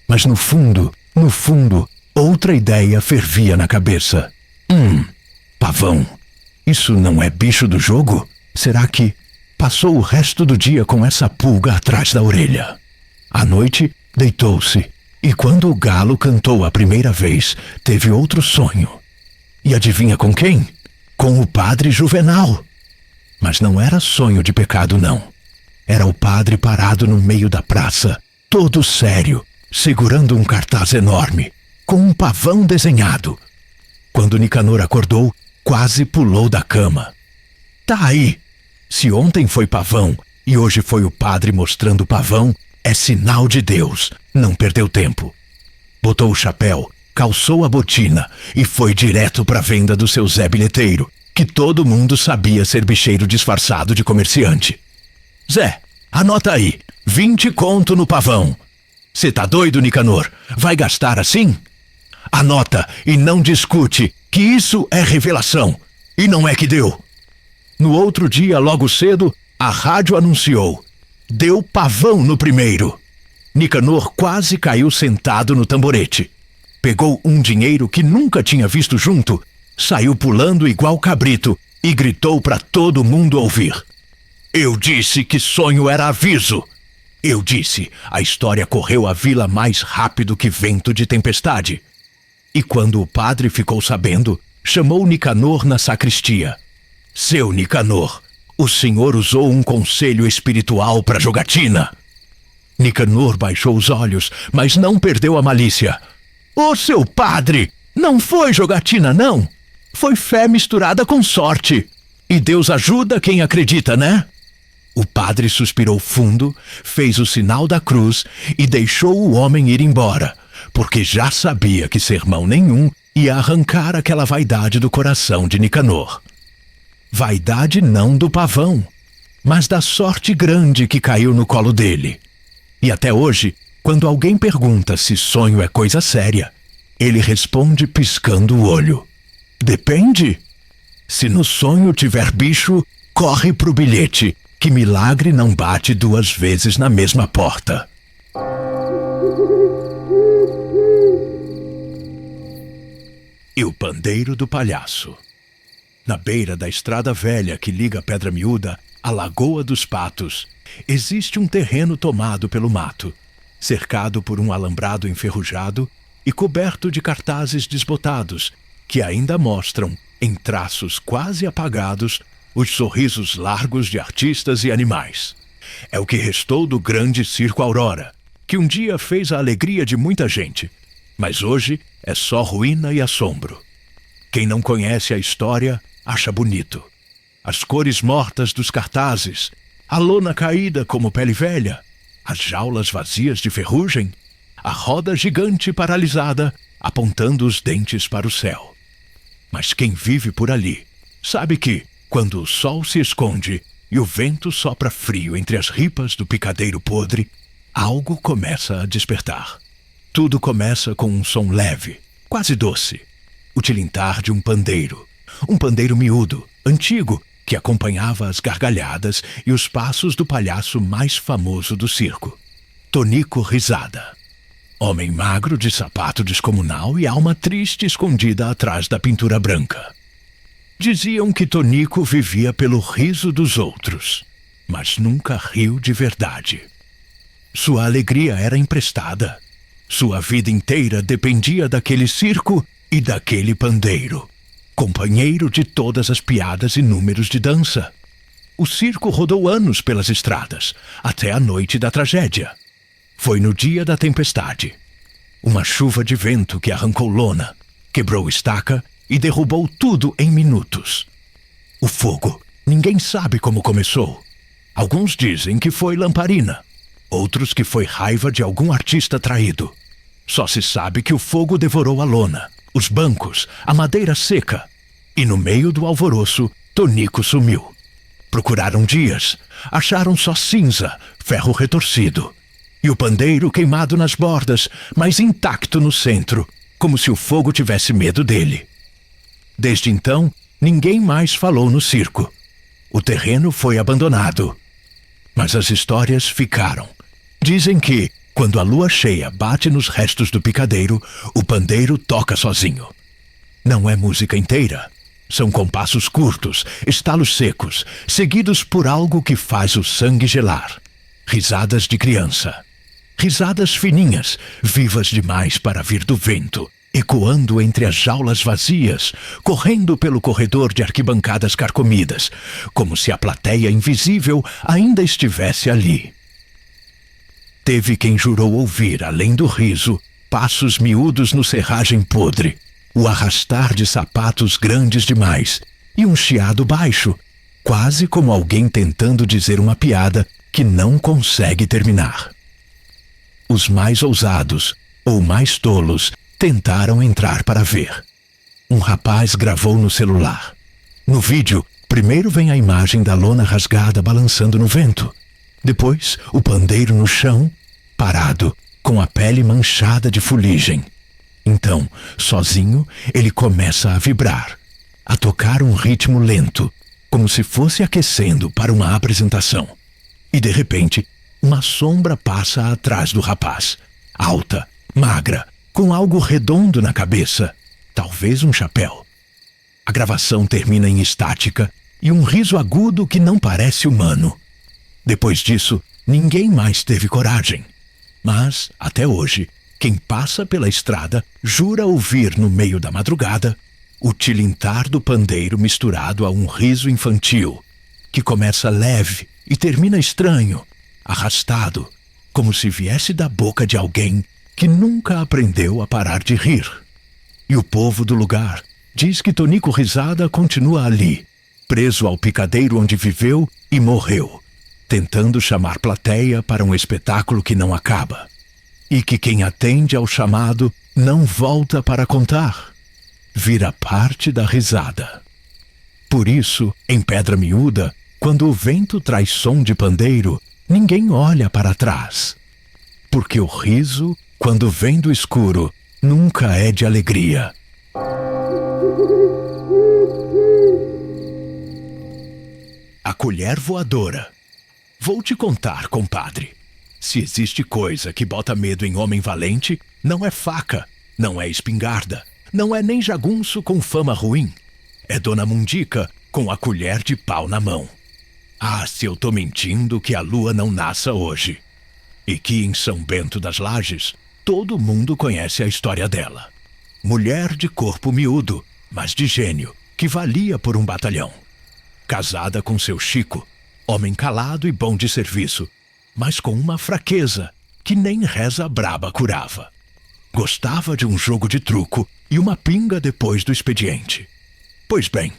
A: Mas no fundo, outra ideia fervia na cabeça. Pavão. Isso não é bicho do jogo? Será que passou o resto do dia com essa pulga atrás da orelha? À noite, deitou-se e quando o galo cantou a primeira vez, teve outro sonho. E adivinha com quem? Com o padre Juvenal. Mas não era sonho de pecado, não. Era o padre parado no meio da praça, todo sério, segurando um cartaz enorme, com um pavão desenhado. Quando Nicanor acordou, quase pulou da cama. Tá aí! Se ontem foi pavão e hoje foi o padre mostrando o pavão, é sinal de Deus. Não perdeu tempo. Botou o chapéu, calçou a botina e foi direto para a venda do seu Zé Bilheteiro, que todo mundo sabia ser bicheiro disfarçado de comerciante. Zé, anota aí, 20 conto no pavão. Cê tá doido, Nicanor? Vai gastar assim? Anota e não discute, que isso é revelação. E não é que deu. No outro dia, logo cedo, a rádio anunciou. Deu pavão no primeiro. Nicanor quase caiu sentado no tamborete. Pegou um dinheiro que nunca tinha visto junto, saiu pulando igual cabrito e gritou para todo mundo ouvir. Eu disse que sonho era aviso. Eu disse, a história correu a vila mais rápido que vento de tempestade. E quando o padre ficou sabendo, chamou Nicanor na sacristia. Seu Nicanor, o senhor usou um conselho espiritual para jogatina. Nicanor baixou os olhos, mas não perdeu a malícia. Ô, seu padre, não foi jogatina, não. Foi fé misturada com sorte. E Deus ajuda quem acredita, né? O padre suspirou fundo, fez o sinal da cruz e deixou o homem ir embora, porque já sabia que sermão nenhum ia arrancar aquela vaidade do coração de Nicanor. Vaidade não do pavão, mas da sorte grande que caiu no colo dele. E até hoje, quando alguém pergunta se sonho é coisa séria, ele responde piscando o olho. Depende. Se no sonho tiver bicho, corre pro bilhete, que milagre não bate 2 vezes na mesma porta. E o pandeiro do palhaço. Na beira da estrada velha que liga a Pedra Miúda à Lagoa dos Patos, existe um terreno tomado pelo mato, cercado por um alambrado enferrujado e coberto de cartazes desbotados que ainda mostram, em traços quase apagados, os sorrisos largos de artistas e animais. É o que restou do grande Circo Aurora, que um dia fez a alegria de muita gente, mas hoje é só ruína e assombro. Quem não conhece a história acha bonito. As cores mortas dos cartazes, a lona caída como pele velha, as jaulas vazias de ferrugem, a roda gigante paralisada apontando os dentes para o céu. Mas quem vive por ali sabe que, quando o sol se esconde e o vento sopra frio entre as ripas do picadeiro podre, algo começa a despertar. Tudo começa com um som leve, quase doce, o tilintar de um pandeiro miúdo, antigo, que acompanhava as gargalhadas e os passos do palhaço mais famoso do circo. Tonico Risada. Homem magro de sapato descomunal e alma triste escondida atrás da pintura branca. Diziam que Tonico vivia pelo riso dos outros, mas nunca riu de verdade. Sua alegria era emprestada. Sua vida inteira dependia daquele circo e daquele pandeiro, companheiro de todas as piadas e números de dança. O circo rodou anos pelas estradas, até a noite da tragédia. Foi no dia da tempestade. Uma chuva de vento que arrancou lona, quebrou estaca e derrubou tudo em minutos. O fogo, ninguém sabe como começou. Alguns dizem que foi lamparina, outros que foi raiva de algum artista traído. Só se sabe que o fogo devorou a lona, os bancos, a madeira seca. E no meio do alvoroço, Tonico sumiu. Procuraram dias, acharam só cinza, ferro retorcido. E o pandeiro queimado nas bordas, mas intacto no centro, como se o fogo tivesse medo dele. Desde então, ninguém mais falou no circo. O terreno foi abandonado. Mas as histórias ficaram. Dizem que, quando a lua cheia bate nos restos do picadeiro, o pandeiro toca sozinho. Não é música inteira. São compassos curtos, estalos secos, seguidos por algo que faz o sangue gelar. Risadas de criança. Risadas fininhas, vivas demais para vir do vento, ecoando entre as jaulas vazias, correndo pelo corredor de arquibancadas carcomidas, como se a plateia invisível ainda estivesse ali. Teve quem jurou ouvir, além do riso, passos miúdos no serragem podre, o arrastar de sapatos grandes demais e um chiado baixo, quase como alguém tentando dizer uma piada que não consegue terminar. Os mais ousados, ou mais tolos, tentaram entrar para ver. Um rapaz gravou no celular. No vídeo, primeiro vem a imagem da lona rasgada balançando no vento. Depois, o pandeiro no chão, parado, com a pele manchada de fuligem. Então, sozinho, ele começa a vibrar, a tocar um ritmo lento, como se fosse aquecendo para uma apresentação. E de repente, uma sombra passa atrás do rapaz, alta, magra, com algo redondo na cabeça, talvez um chapéu. A gravação termina em estática e um riso agudo que não parece humano. Depois disso, ninguém mais teve coragem. Mas, até hoje, quem passa pela estrada jura ouvir no meio da madrugada o tilintar do pandeiro misturado a um riso infantil, que começa leve e termina estranho, arrastado, como se viesse da boca de alguém que nunca aprendeu a parar de rir. E o povo do lugar diz que Tonico Risada continua ali, preso ao picadeiro onde viveu e morreu, tentando chamar plateia para um espetáculo que não acaba. E que quem atende ao chamado não volta para contar. Vira parte da risada. Por isso, em Pedra Miúda, quando o vento traz som de pandeiro, ninguém olha para trás. Porque o riso, quando vem do escuro, nunca é de alegria. A colher voadora. Vou te contar, compadre. Se existe coisa que bota medo em homem valente, não é faca, não é espingarda, não é nem jagunço com fama ruim. É Dona Mundica com a colher de pau na mão. Ah, se eu tô mentindo que a lua não nasça hoje. E que em São Bento das Lages, todo mundo conhece a história dela. Mulher de corpo miúdo, mas de gênio, que valia por um batalhão. Casada com seu Chico, homem calado e bom de serviço, mas com uma fraqueza que nem reza braba curava. Gostava de um jogo de truco e uma pinga depois do expediente. Pois bem,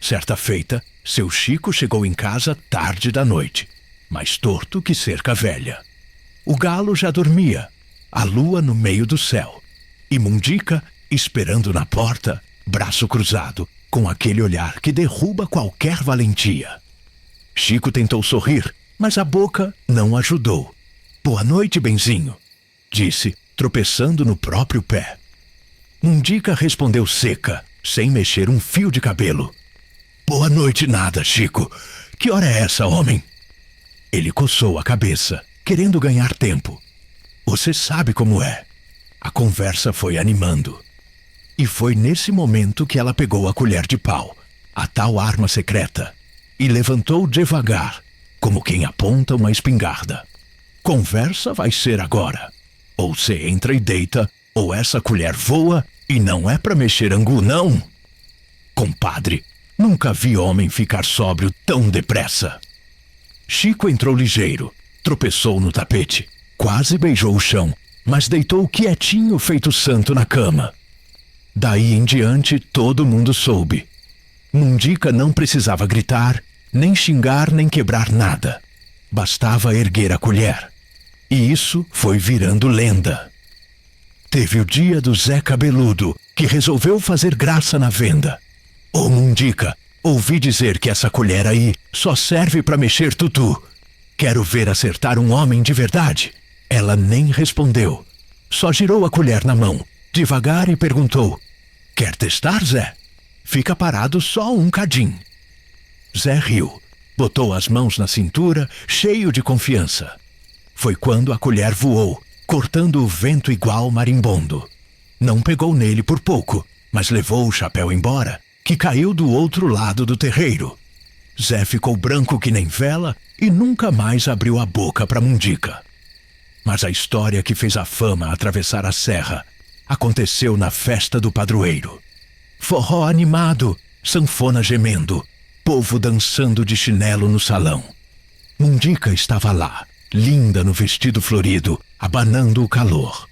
A: certa feita, seu Chico chegou em casa tarde da noite, mais torto que cerca velha. O galo já dormia, a lua no meio do céu, e Mundica esperando na porta, braço cruzado, com aquele olhar que derruba qualquer valentia. Chico tentou sorrir, mas a boca não ajudou. Boa noite, benzinho, disse, tropeçando no próprio pé. Mundica respondeu seca, sem mexer um fio de cabelo. Boa noite nada, Chico. Que hora é essa, homem? Ele coçou a cabeça, querendo ganhar tempo, Você sabe como é. A conversa foi animando. E foi nesse momento que ela pegou a colher de pau, a tal arma secreta, e levantou devagar, como quem aponta uma espingarda. Conversa vai ser agora. Ou você entra e deita, ou essa colher voa e não é pra mexer angu, não. Compadre, nunca vi homem ficar sóbrio tão depressa. Chico entrou ligeiro, tropeçou no tapete, quase beijou o chão, mas deitou quietinho feito santo na cama. Daí em diante todo mundo soube. Mundica não precisava gritar, nem xingar, nem quebrar nada. Bastava erguer a colher. E isso foi virando lenda. Teve o dia do Zé Cabeludo, que resolveu fazer graça na venda. Ô Mundica, ouvi dizer que essa colher aí só serve pra mexer tutu. Quero ver acertar um homem de verdade. Ela nem respondeu. Só girou a colher na mão, devagar, e perguntou: quer testar, Zé? Fica parado só um cadinho. Zé riu, botou as mãos na cintura, cheio de confiança. Foi quando a colher voou, cortando o vento igual marimbondo. Não pegou nele por pouco, mas levou o chapéu embora, que caiu do outro lado do terreiro. Zé ficou branco que nem vela e nunca mais abriu a boca para Mundica. Mas a história que fez a fama atravessar a serra aconteceu na festa do padroeiro. Forró animado, sanfona gemendo, povo dançando de chinelo no salão. Mundica estava lá, linda no vestido florido, abanando o calor.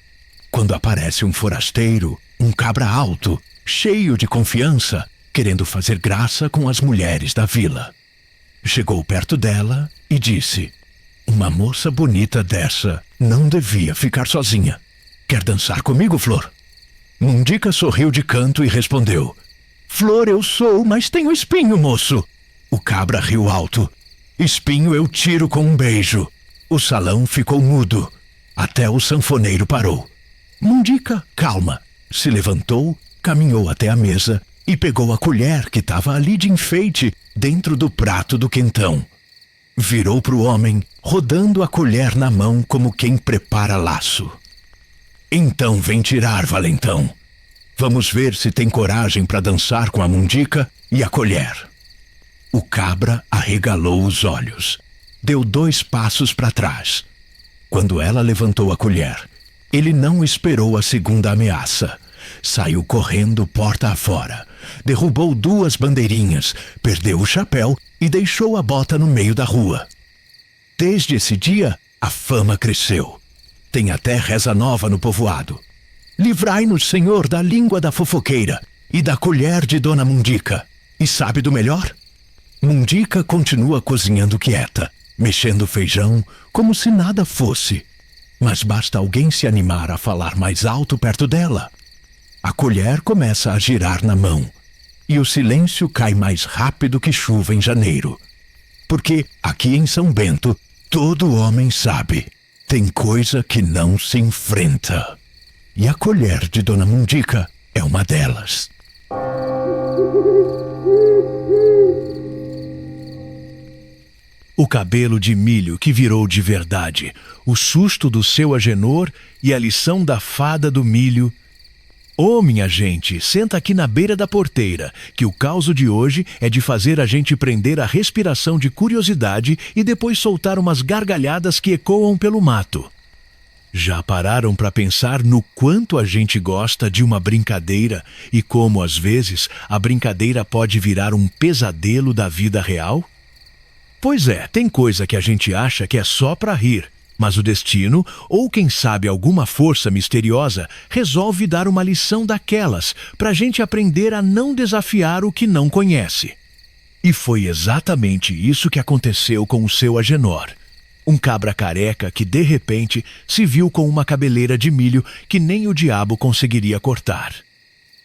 A: Quando aparece um forasteiro, um cabra alto, cheio de confiança, querendo fazer graça com as mulheres da vila. Chegou perto dela e disse: uma moça bonita dessa não devia ficar sozinha. Quer dançar comigo, Flor? Mundica sorriu de canto e respondeu: Flor eu sou, mas tenho espinho, moço. O cabra riu alto: espinho eu tiro com um beijo. O salão ficou mudo. Até o sanfoneiro parou. Mundica, calma, se levantou, caminhou até a mesa e pegou a colher que estava ali de enfeite dentro do prato do quentão. Virou para o homem, rodando a colher na mão como quem prepara laço. Então vem tirar, valentão. Vamos ver se tem coragem para dançar com a Mundica e a colher. O cabra arregalou os olhos. Deu 2 passos para trás. Quando ela levantou a colher, ele não esperou a segunda ameaça. Saiu correndo porta afora, derrubou 2 bandeirinhas, perdeu o chapéu e deixou a bota no meio da rua. Desde esse dia, a fama cresceu. Tem até reza nova no povoado. Livrai-nos, Senhor, da língua da fofoqueira e da colher de Dona Mundica. E sabe do melhor? Mundica continua cozinhando quieta, mexendo feijão como se nada fosse. Mas basta alguém se animar a falar mais alto perto dela. A colher começa a girar na mão e o silêncio cai mais rápido que chuva em janeiro. Porque aqui em São Bento, todo homem sabe, tem coisa que não se enfrenta. E a colher de Dona Mundica é uma delas. O cabelo de milho que virou de verdade, o susto do seu Agenor e a lição da fada do milho. Ô, minha gente, senta aqui na beira da porteira, que o causo de hoje é de fazer a gente prender a respiração de curiosidade e depois soltar umas gargalhadas que ecoam pelo mato. Já pararam para pensar no quanto a gente gosta de uma brincadeira e como, às vezes, a brincadeira pode virar um pesadelo da vida real? Pois é, tem coisa que a gente acha que é só para rir, mas o destino, ou quem sabe alguma força misteriosa, resolve dar uma lição daquelas para a gente aprender a não desafiar o que não conhece. E foi exatamente isso que aconteceu com o seu Agenor. Um cabra careca que, de repente, se viu com uma cabeleira de milho que nem o diabo conseguiria cortar.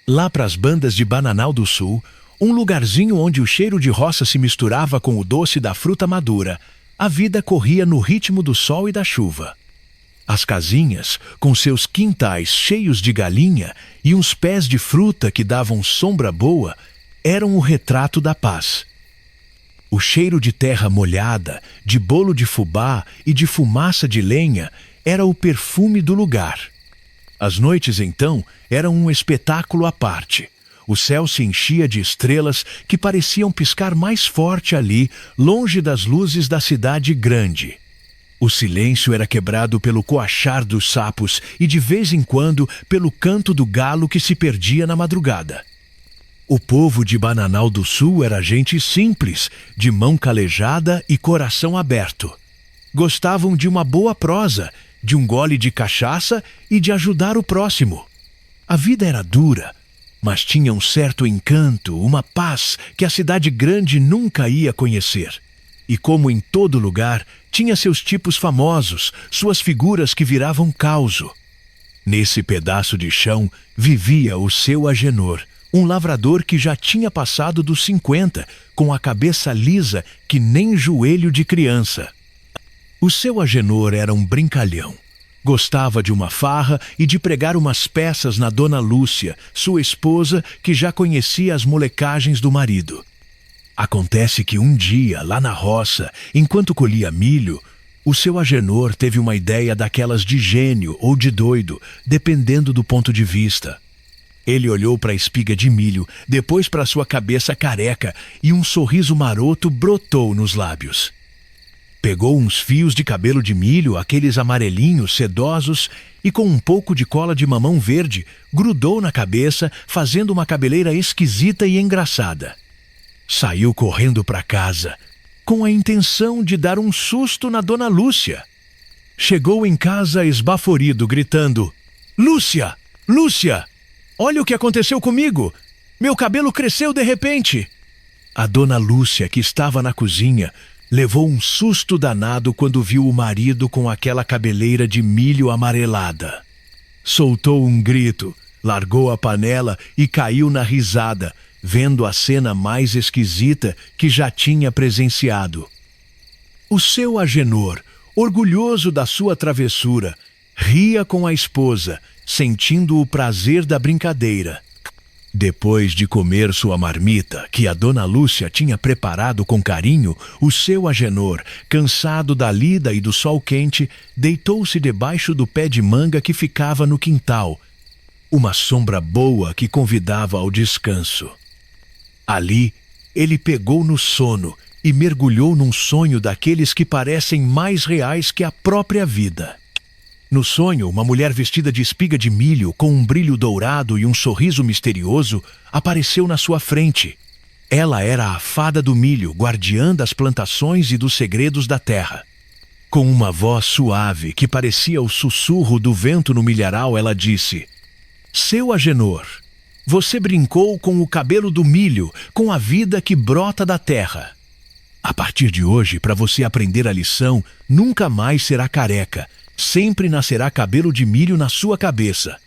A: Lá pras bandas de Bananal do Sul, um lugarzinho onde o cheiro de roça se misturava com o doce da fruta madura, a vida corria no ritmo do sol e da chuva. As casinhas, com seus quintais cheios de galinha e uns pés de fruta que davam sombra boa, eram o retrato da paz. O cheiro de terra molhada, de bolo de fubá e de fumaça de lenha era o perfume do lugar. As noites, então, eram um espetáculo à parte. O céu se enchia de estrelas que pareciam piscar mais forte ali, longe das luzes da cidade grande. O silêncio era quebrado pelo coachar dos sapos e, de vez em quando, pelo canto do galo que se perdia na madrugada. O povo de Bananal do Sul era gente simples, de mão calejada e coração aberto. Gostavam de uma boa prosa, de um gole de cachaça e de ajudar o próximo. A vida era dura, mas tinha um certo encanto, uma paz que a cidade grande nunca ia conhecer. E como em todo lugar, tinha seus tipos famosos, suas figuras que viravam causo. Nesse pedaço de chão vivia o seu Agenor, um lavrador que já tinha passado dos 50, com a cabeça lisa que nem joelho de criança. O seu Agenor era um brincalhão. Gostava de uma farra e de pregar umas peças na Dona Lúcia, sua esposa, que já conhecia as molecagens do marido. Acontece que um dia, lá na roça, enquanto colhia milho, o seu Agenor teve uma ideia daquelas de gênio ou de doido, dependendo do ponto de vista. Ele olhou para a espiga de milho, depois para sua cabeça careca, e um sorriso maroto brotou nos lábios. Pegou uns fios de cabelo de milho, aqueles amarelinhos, sedosos, e com um pouco de cola de mamão verde, grudou na cabeça, fazendo uma cabeleira esquisita e engraçada. Saiu correndo para casa, com a intenção de dar um susto na Dona Lúcia. Chegou em casa esbaforido, gritando: "Lúcia! Lúcia! Olha o que aconteceu comigo! Meu cabelo cresceu de repente!" A Dona Lúcia, que estava na cozinha, levou um susto danado quando viu o marido com aquela cabeleira de milho amarelada. Soltou um grito, largou a panela e caiu na risada, vendo a cena mais esquisita que já tinha presenciado. O seu Agenor, orgulhoso da sua travessura, ria com a esposa, sentindo o prazer da brincadeira. Depois de comer sua marmita, que a Dona Lúcia tinha preparado com carinho, o seu Agenor, cansado da lida e do sol quente, deitou-se debaixo do pé de manga que ficava no quintal, uma sombra boa que convidava ao descanso. Ali, ele pegou no sono e mergulhou num sonho daqueles que parecem mais reais que a própria vida. No sonho, uma mulher vestida de espiga de milho, com um brilho dourado e um sorriso misterioso, apareceu na sua frente. Ela era a fada do milho, guardiã das plantações e dos segredos da terra. Com uma voz suave, que parecia o sussurro do vento no milharal, ela disse: "Seu Agenor, você brincou com o cabelo do milho, com a vida que brota da terra. A partir de hoje, para você aprender a lição, nunca mais será careca. Sempre nascerá cabelo de milho na sua cabeça."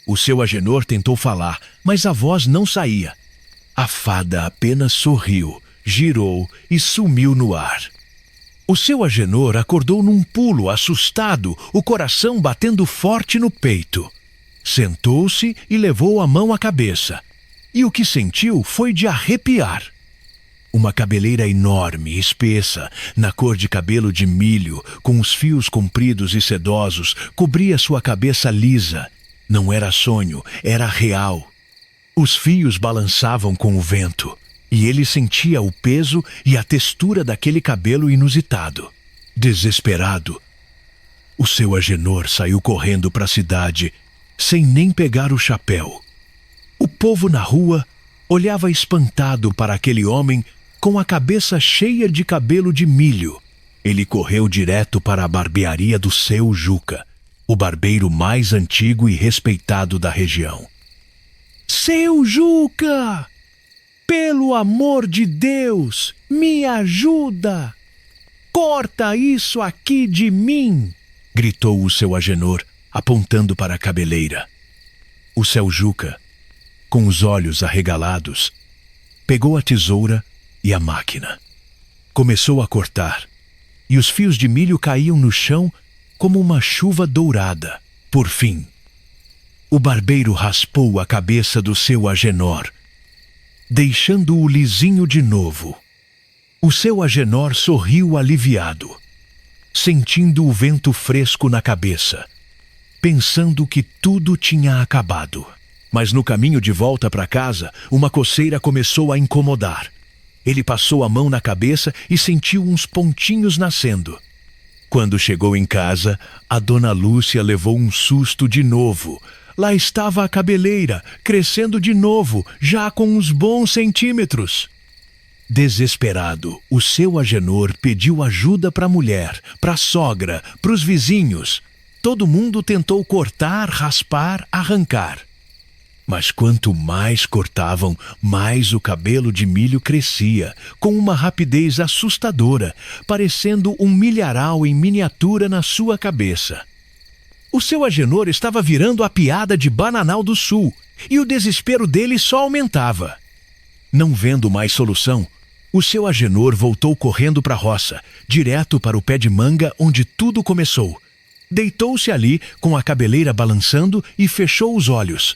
A: O seu Agenor tentou falar, mas a voz não saía. A fada apenas sorriu, girou e sumiu no ar. O seu Agenor acordou num pulo, assustado, o coração batendo forte no peito. Sentou-se e levou a mão à cabeça. E o que sentiu foi de arrepiar. Uma cabeleira enorme, espessa, na cor de cabelo de milho, com os fios compridos e sedosos, cobria sua cabeça lisa. Não era sonho, era real. Os fios balançavam com o vento, e ele sentia o peso e a textura daquele cabelo inusitado. Desesperado, o seu Agenor saiu correndo para a cidade, sem nem pegar o chapéu. O povo na rua olhava espantado para aquele homem com a cabeça cheia de cabelo de milho. Ele correu direto para a barbearia do seu Juca, o barbeiro mais antigo e respeitado da região. "Seu Juca! Pelo amor de Deus, me ajuda! Corta isso aqui de mim!" gritou o seu Agenor, apontando para a cabeleira. O seu Juca, com os olhos arregalados, pegou a tesoura e a máquina. Começou a cortar, e os fios de milho caíam no chão como uma chuva dourada. Por fim, o barbeiro raspou a cabeça do seu Agenor, deixando-o lisinho de novo. O seu Agenor sorriu aliviado. sentindo o vento fresco na cabeça, pensando que tudo tinha acabado. Mas no caminho de volta para casa, uma coceira começou a incomodar. Ele passou a mão na cabeça e sentiu uns pontinhos nascendo. Quando chegou em casa, a dona Lúcia levou um susto de novo. Lá estava a cabeleira, crescendo de novo, já com uns bons centímetros. Desesperado, o seu Agenor pediu ajuda para a mulher, para a sogra, para os vizinhos. Todo mundo tentou cortar, raspar, arrancar. Mas quanto mais cortavam, mais o cabelo de milho crescia, com uma rapidez assustadora, parecendo um milharal em miniatura na sua cabeça. O seu Agenor estava virando a piada de Bananal do Sul, e o desespero dele só aumentava. Não vendo mais solução, o seu Agenor voltou correndo para a roça, direto para o pé de manga onde tudo começou. Deitou-se ali, com a cabeleira balançando, e fechou os olhos.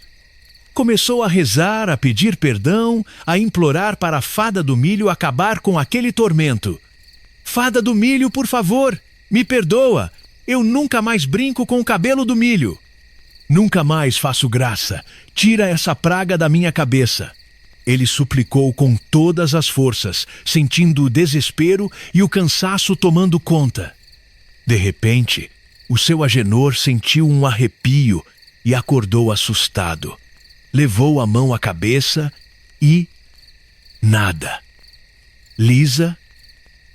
A: Começou a rezar, a pedir perdão, a implorar para a fada do milho acabar com aquele tormento. Fada do milho, por favor, me perdoa. Eu nunca mais brinco com o cabelo do milho. Nunca mais faço graça. Tira essa praga da minha cabeça. Ele suplicou com todas as forças, sentindo o desespero e o cansaço tomando conta. De repente, o seu Agenor sentiu um arrepio e acordou assustado. Levou a mão à cabeça e... nada. Lisa,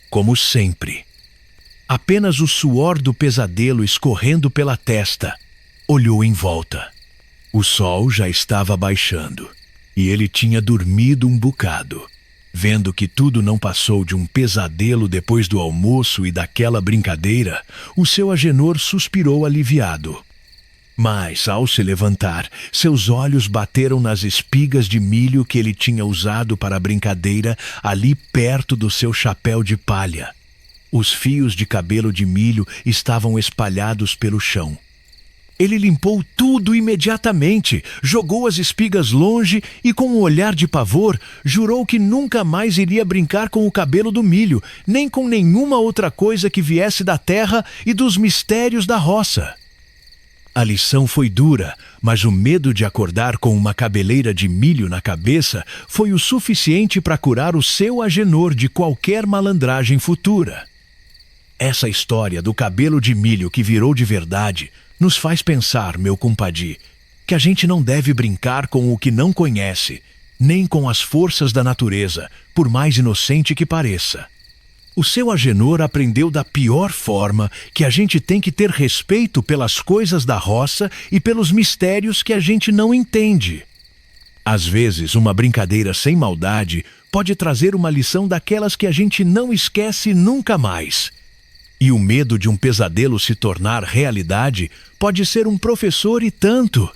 A: como sempre. Apenas o suor do pesadelo escorrendo pela testa. Olhou em volta. O sol já estava baixando e ele tinha dormido um bocado. Vendo que tudo não passou de um pesadelo depois do almoço e daquela brincadeira, o seu Agenor suspirou aliviado. Mas, ao se levantar, seus olhos bateram nas espigas de milho que ele tinha usado para a brincadeira ali perto do seu chapéu de palha. Os fios de cabelo de milho estavam espalhados pelo chão. Ele limpou tudo imediatamente, jogou as espigas longe e, com um olhar de pavor, jurou que nunca mais iria brincar com o cabelo do milho, nem com nenhuma outra coisa que viesse da terra e dos mistérios da roça. A lição foi dura, mas o medo de acordar com uma cabeleira de milho na cabeça foi o suficiente para curar o seu Agenor de qualquer malandragem futura. Essa história do cabelo de milho que virou de verdade nos faz pensar, meu compadre, que a gente não deve brincar com o que não conhece, nem com as forças da natureza, por mais inocente que pareça. O seu Agenor aprendeu da pior forma que a gente tem que ter respeito pelas coisas da roça e pelos mistérios que a gente não entende. Às vezes, uma brincadeira sem maldade pode trazer uma lição daquelas que a gente não esquece nunca mais. E o medo de um pesadelo se tornar realidade pode ser um professor e tanto.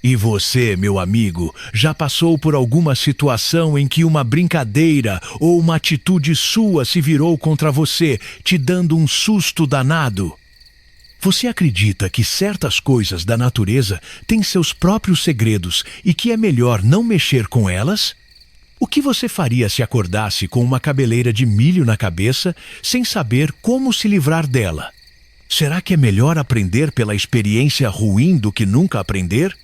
A: E você, meu amigo, já passou por alguma situação em que uma brincadeira ou uma atitude sua se virou contra você, te dando um susto danado? Você acredita que certas coisas da natureza têm seus próprios segredos e que é melhor não mexer com elas? O que você faria se acordasse com uma cabeleira de milho na cabeça sem saber como se livrar dela? Será que é melhor aprender pela experiência ruim do que nunca aprender?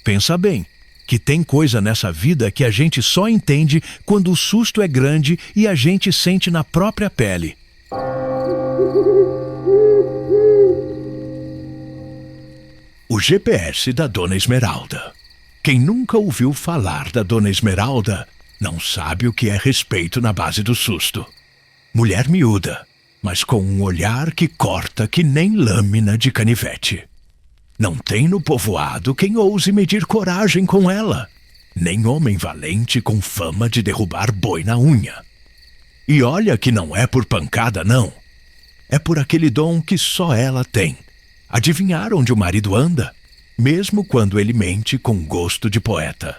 A: Pensa bem, que tem coisa nessa vida que a gente só entende quando o susto é grande e a gente sente na própria pele. O GPS da Dona Esmeralda. Quem nunca ouviu falar da Dona Esmeralda não sabe o que é respeito na base do susto. Mulher miúda, mas com um olhar que corta que nem lâmina de canivete. Não tem no povoado quem ouse medir coragem com ela, nem homem valente com fama de derrubar boi na unha. E olha que não é por pancada, não. É por aquele dom que só ela tem. Adivinhar onde o marido anda, mesmo quando ele mente com gosto de poeta.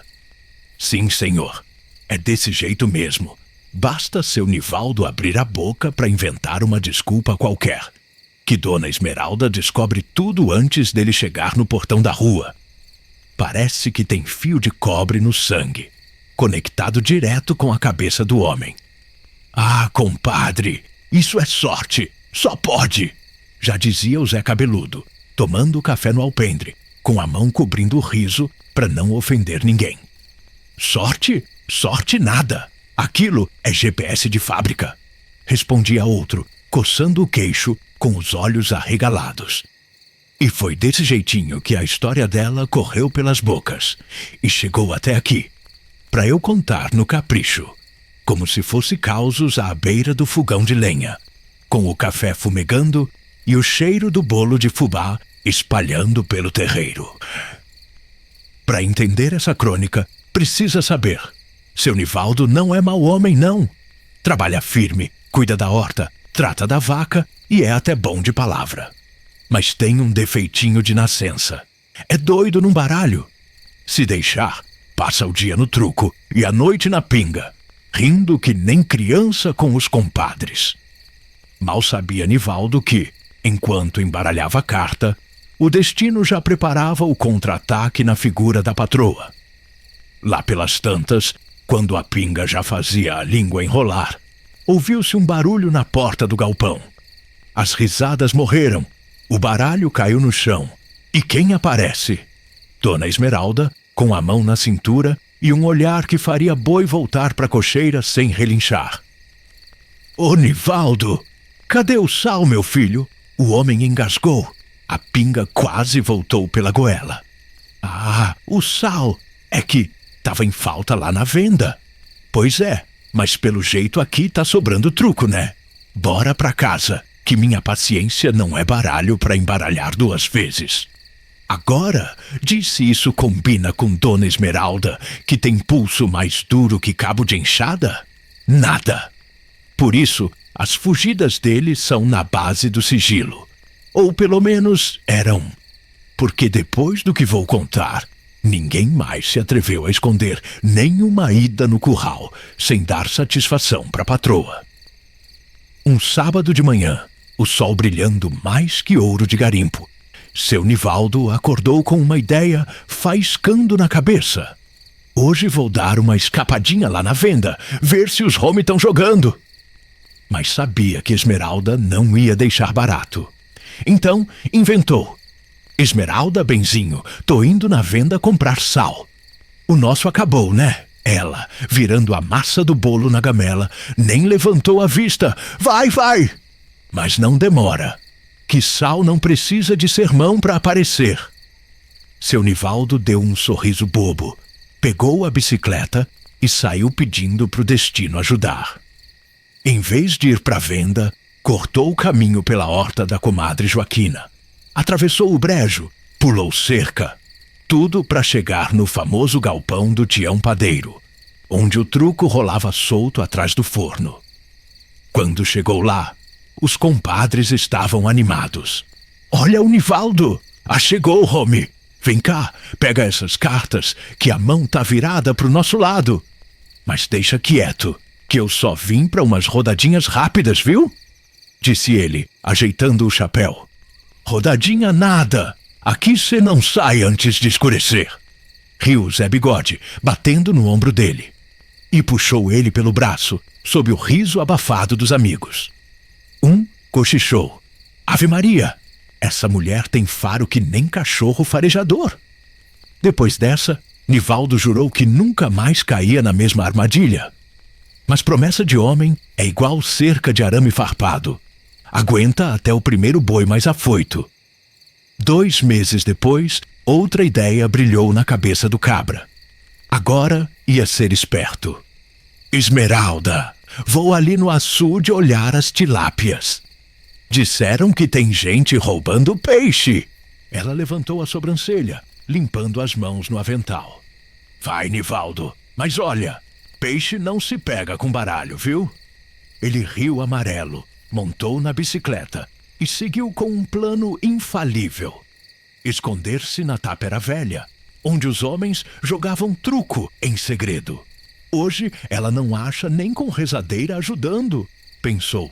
A: Sim, senhor, é desse jeito mesmo. Basta seu Nivaldo abrir a boca para inventar uma desculpa qualquer, que Dona Esmeralda descobre tudo antes dele chegar no portão da rua. Parece que tem fio de cobre no sangue, conectado direto com a cabeça do homem. Ah, compadre, isso é sorte. Só pode! Já dizia o Zé Cabeludo, tomando o café no alpendre, com a mão cobrindo o riso para não ofender ninguém. Sorte? Sorte nada! Aquilo é GPS de fábrica, respondia outro, coçando o queixo com os olhos arregalados. E foi desse jeitinho que a história dela correu pelas bocas e chegou até aqui, para eu contar no capricho, como se fosse causos à beira do fogão de lenha, com o café fumegando e o cheiro do bolo de fubá espalhando pelo terreiro. Para entender essa crônica, precisa saber: seu Nivaldo não é mau homem, não. Trabalha firme, cuida da horta, trata da vaca e é até bom de palavra. Mas tem um defeitinho de nascença. É doido num baralho. Se deixar, passa o dia no truco e a noite na pinga, rindo que nem criança com os compadres. Mal sabia Nivaldo que, enquanto embaralhava a carta, o destino já preparava o contra-ataque na figura da patroa. Lá pelas tantas, quando a pinga já fazia a língua enrolar, ouviu-se um barulho na porta do galpão. As risadas morreram, o baralho caiu no chão. E quem aparece? Dona Esmeralda, com a mão na cintura e um olhar que faria boi voltar para a cocheira sem relinchar. Ô Nivaldo, cadê o sal, meu filho? O homem engasgou. A pinga quase voltou pela goela. Ah, o sal! É que estava em falta lá na venda. Pois é, mas pelo jeito aqui tá sobrando truco, né? Bora pra casa, que minha paciência não é baralho para embaralhar 2 vezes. Agora, diz se isso combina com Dona Esmeralda, que tem pulso mais duro que cabo de enxada? Nada. Por isso, as fugidas dele são na base do sigilo. Ou pelo menos eram. Porque depois do que vou contar, ninguém mais se atreveu a esconder nem uma ida no curral, sem dar satisfação para a patroa. Um sábado de manhã, o sol brilhando mais que ouro de garimpo, seu Nivaldo acordou com uma ideia faiscando na cabeça. Hoje vou dar uma escapadinha lá na venda, ver se os homens estão jogando. Mas sabia que Esmeralda não ia deixar barato. Então, inventou. Esmeralda, benzinho, tô indo na venda comprar sal. O nosso acabou, né? Ela, virando a massa do bolo na gamela, nem levantou a vista. Vai, vai! Mas não demora, que sal não precisa de sermão para aparecer. Seu Nivaldo deu um sorriso bobo, pegou a bicicleta e saiu pedindo pro destino ajudar. Em vez de ir para a venda, cortou o caminho pela horta da comadre Joaquina. Atravessou o brejo, pulou cerca. Tudo para chegar no famoso galpão do Tião Padeiro, onde o truco rolava solto atrás do forno. Quando chegou lá, os compadres estavam animados. Olha o Nivaldo! Chegou, homem! Vem cá, pega essas cartas, que a mão tá virada pro nosso lado. Mas deixa quieto, que eu só vim para umas rodadinhas rápidas, viu? Disse ele, ajeitando o chapéu. Rodadinha nada! Aqui cê não sai antes de escurecer. Riu Zé Bigode, batendo no ombro dele. E puxou ele pelo braço, sob o riso abafado dos amigos. Um cochichou. Ave Maria! Essa mulher tem faro que nem cachorro farejador. Depois dessa, Nivaldo jurou que nunca mais caía na mesma armadilha. Mas promessa de homem é igual cerca de arame farpado. Aguenta até o primeiro boi mais afoito. 2 meses depois, outra ideia brilhou na cabeça do cabra. Agora ia ser esperto. Esmeralda, vou ali no açude olhar as tilápias. Disseram que tem gente roubando peixe. Ela levantou a sobrancelha, limpando as mãos no avental. Vai, Nivaldo, mas olha, peixe não se pega com baralho, viu? Ele riu amarelo, montou na bicicleta e seguiu com um plano infalível. Esconder-se na Tapera Velha, onde os homens jogavam truco em segredo. Hoje ela não acha nem com rezadeira ajudando, pensou.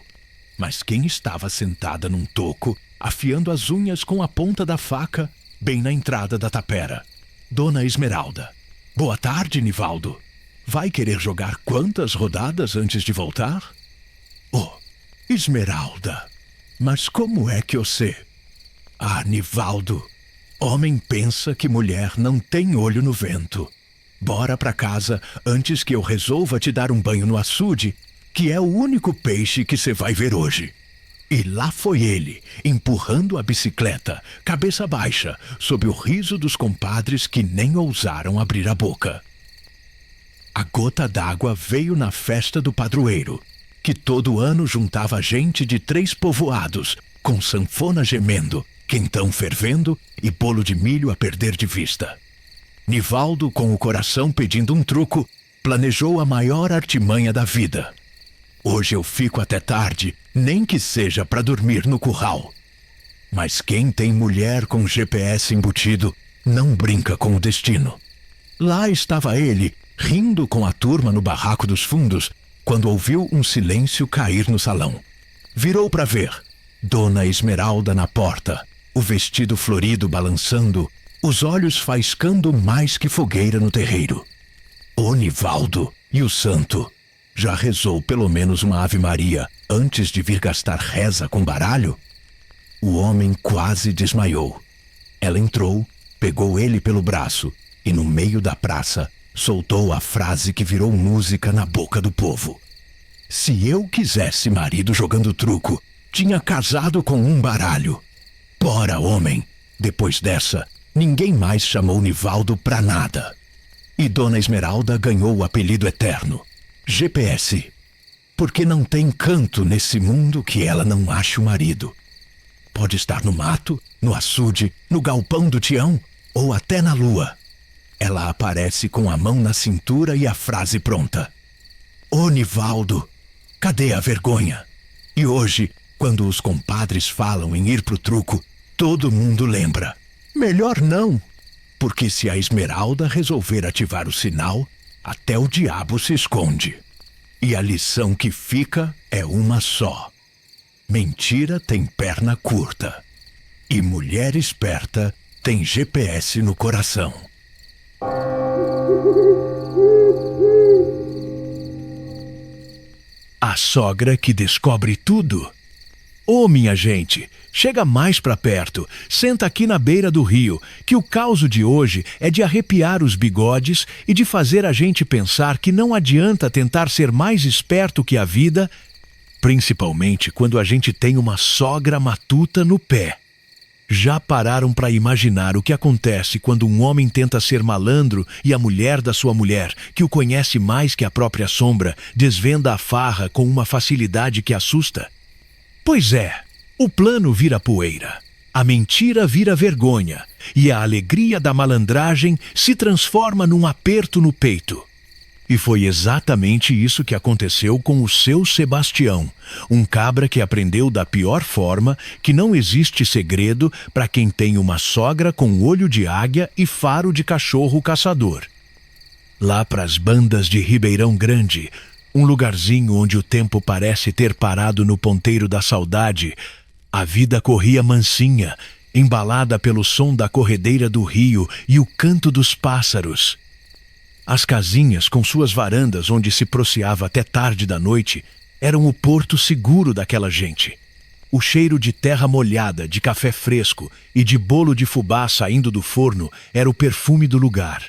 A: Mas quem estava sentada num toco, afiando as unhas com a ponta da faca, bem na entrada da tapera? Dona Esmeralda. Boa tarde, Nivaldo. Vai querer jogar quantas rodadas antes de voltar? Oh, Esmeralda, Mas como é que você... Ah, Nivaldo, homem pensa que mulher não tem olho no vento. Bora pra casa antes que eu resolva te dar um banho no açude, que é o único peixe que você vai ver hoje. E lá foi ele, empurrando a bicicleta, cabeça baixa, sob o riso dos compadres que nem ousaram abrir a boca. A gota d'água veio na festa do padroeiro, que todo ano juntava gente de 3 povoados, com sanfona gemendo, quentão fervendo e bolo de milho a perder de vista. Nivaldo, com o coração pedindo um truco, planejou a maior artimanha da vida. Hoje eu fico até tarde, nem que seja para dormir no curral. Mas quem tem mulher com GPS embutido não brinca com o destino. Lá estava ele, rindo com a turma no barraco dos fundos, quando ouviu um silêncio cair no salão. Virou para ver. Dona Esmeralda na porta, o vestido florido balançando, os olhos faiscando mais que fogueira no terreiro. O Nivaldo e o santo. Já rezou pelo menos uma Ave-Maria antes de vir gastar reza com baralho? O homem quase desmaiou. Ela entrou, pegou ele pelo braço e, no meio da praça, soltou a frase que virou música na boca do povo. Se eu quisesse marido jogando truco, tinha casado com um baralho. Bora, homem! Depois dessa, ninguém mais chamou Nivaldo pra nada. E Dona Esmeralda ganhou o apelido eterno, GPS. Porque não tem canto nesse mundo que ela não ache o marido. Pode estar no mato, no açude, no galpão do Tião ou até na lua. Ela aparece com a mão na cintura e a frase pronta. Ô Nivaldo, cadê a vergonha? E hoje, quando os compadres falam em ir pro truco, todo mundo lembra. Melhor não, porque se a Esmeralda resolver ativar o sinal, até o diabo se esconde. E a lição que fica é uma só. Mentira tem perna curta. E mulher esperta tem GPS no coração. A sogra que descobre tudo. Ô, minha gente, chega mais pra perto, senta aqui na beira do rio, que o causo de hoje é de arrepiar os bigodes e de fazer a gente pensar que não adianta tentar ser mais esperto que a vida, principalmente quando a gente tem uma sogra matuta no pé. Já pararam pra imaginar o que acontece quando um homem tenta ser malandro e a mulher da sua mulher, que o conhece mais que a própria sombra, desvenda a farra com uma facilidade que assusta? Pois é, o plano vira poeira, a mentira vira vergonha e a alegria da malandragem se transforma num aperto no peito. E foi exatamente isso que aconteceu com o seu Sebastião, um cabra que aprendeu da pior forma que não existe segredo para quem tem uma sogra com olho de águia e faro de cachorro caçador. Lá pras bandas de Ribeirão Grande, um lugarzinho onde o tempo parece ter parado no ponteiro da saudade, a vida corria mansinha, embalada pelo som da corredeira do rio e o canto dos pássaros. As casinhas com suas varandas onde se proseava até tarde da noite eram o porto seguro daquela gente. O cheiro de terra molhada, de café fresco e de bolo de fubá saindo do forno era o perfume do lugar.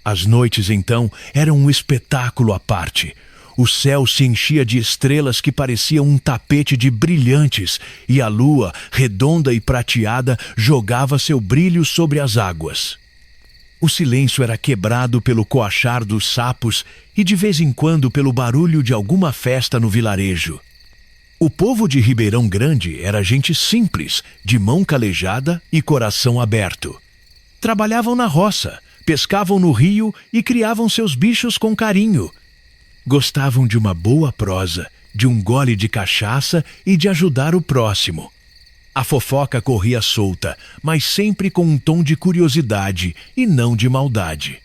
A: As noites, então, eram um espetáculo à parte. O céu se enchia de estrelas que pareciam um tapete de brilhantes e a lua, redonda e prateada, jogava seu brilho sobre as águas. O silêncio era quebrado pelo coachar dos sapos e de vez em quando pelo barulho de alguma festa no vilarejo. O povo de Ribeirão Grande era gente simples, de mão calejada e coração aberto. Trabalhavam na roça, pescavam no rio e criavam seus bichos com carinho. Gostavam de uma boa prosa, de um gole de cachaça e de ajudar o próximo. A fofoca corria solta, mas sempre com um tom de curiosidade e não de maldade.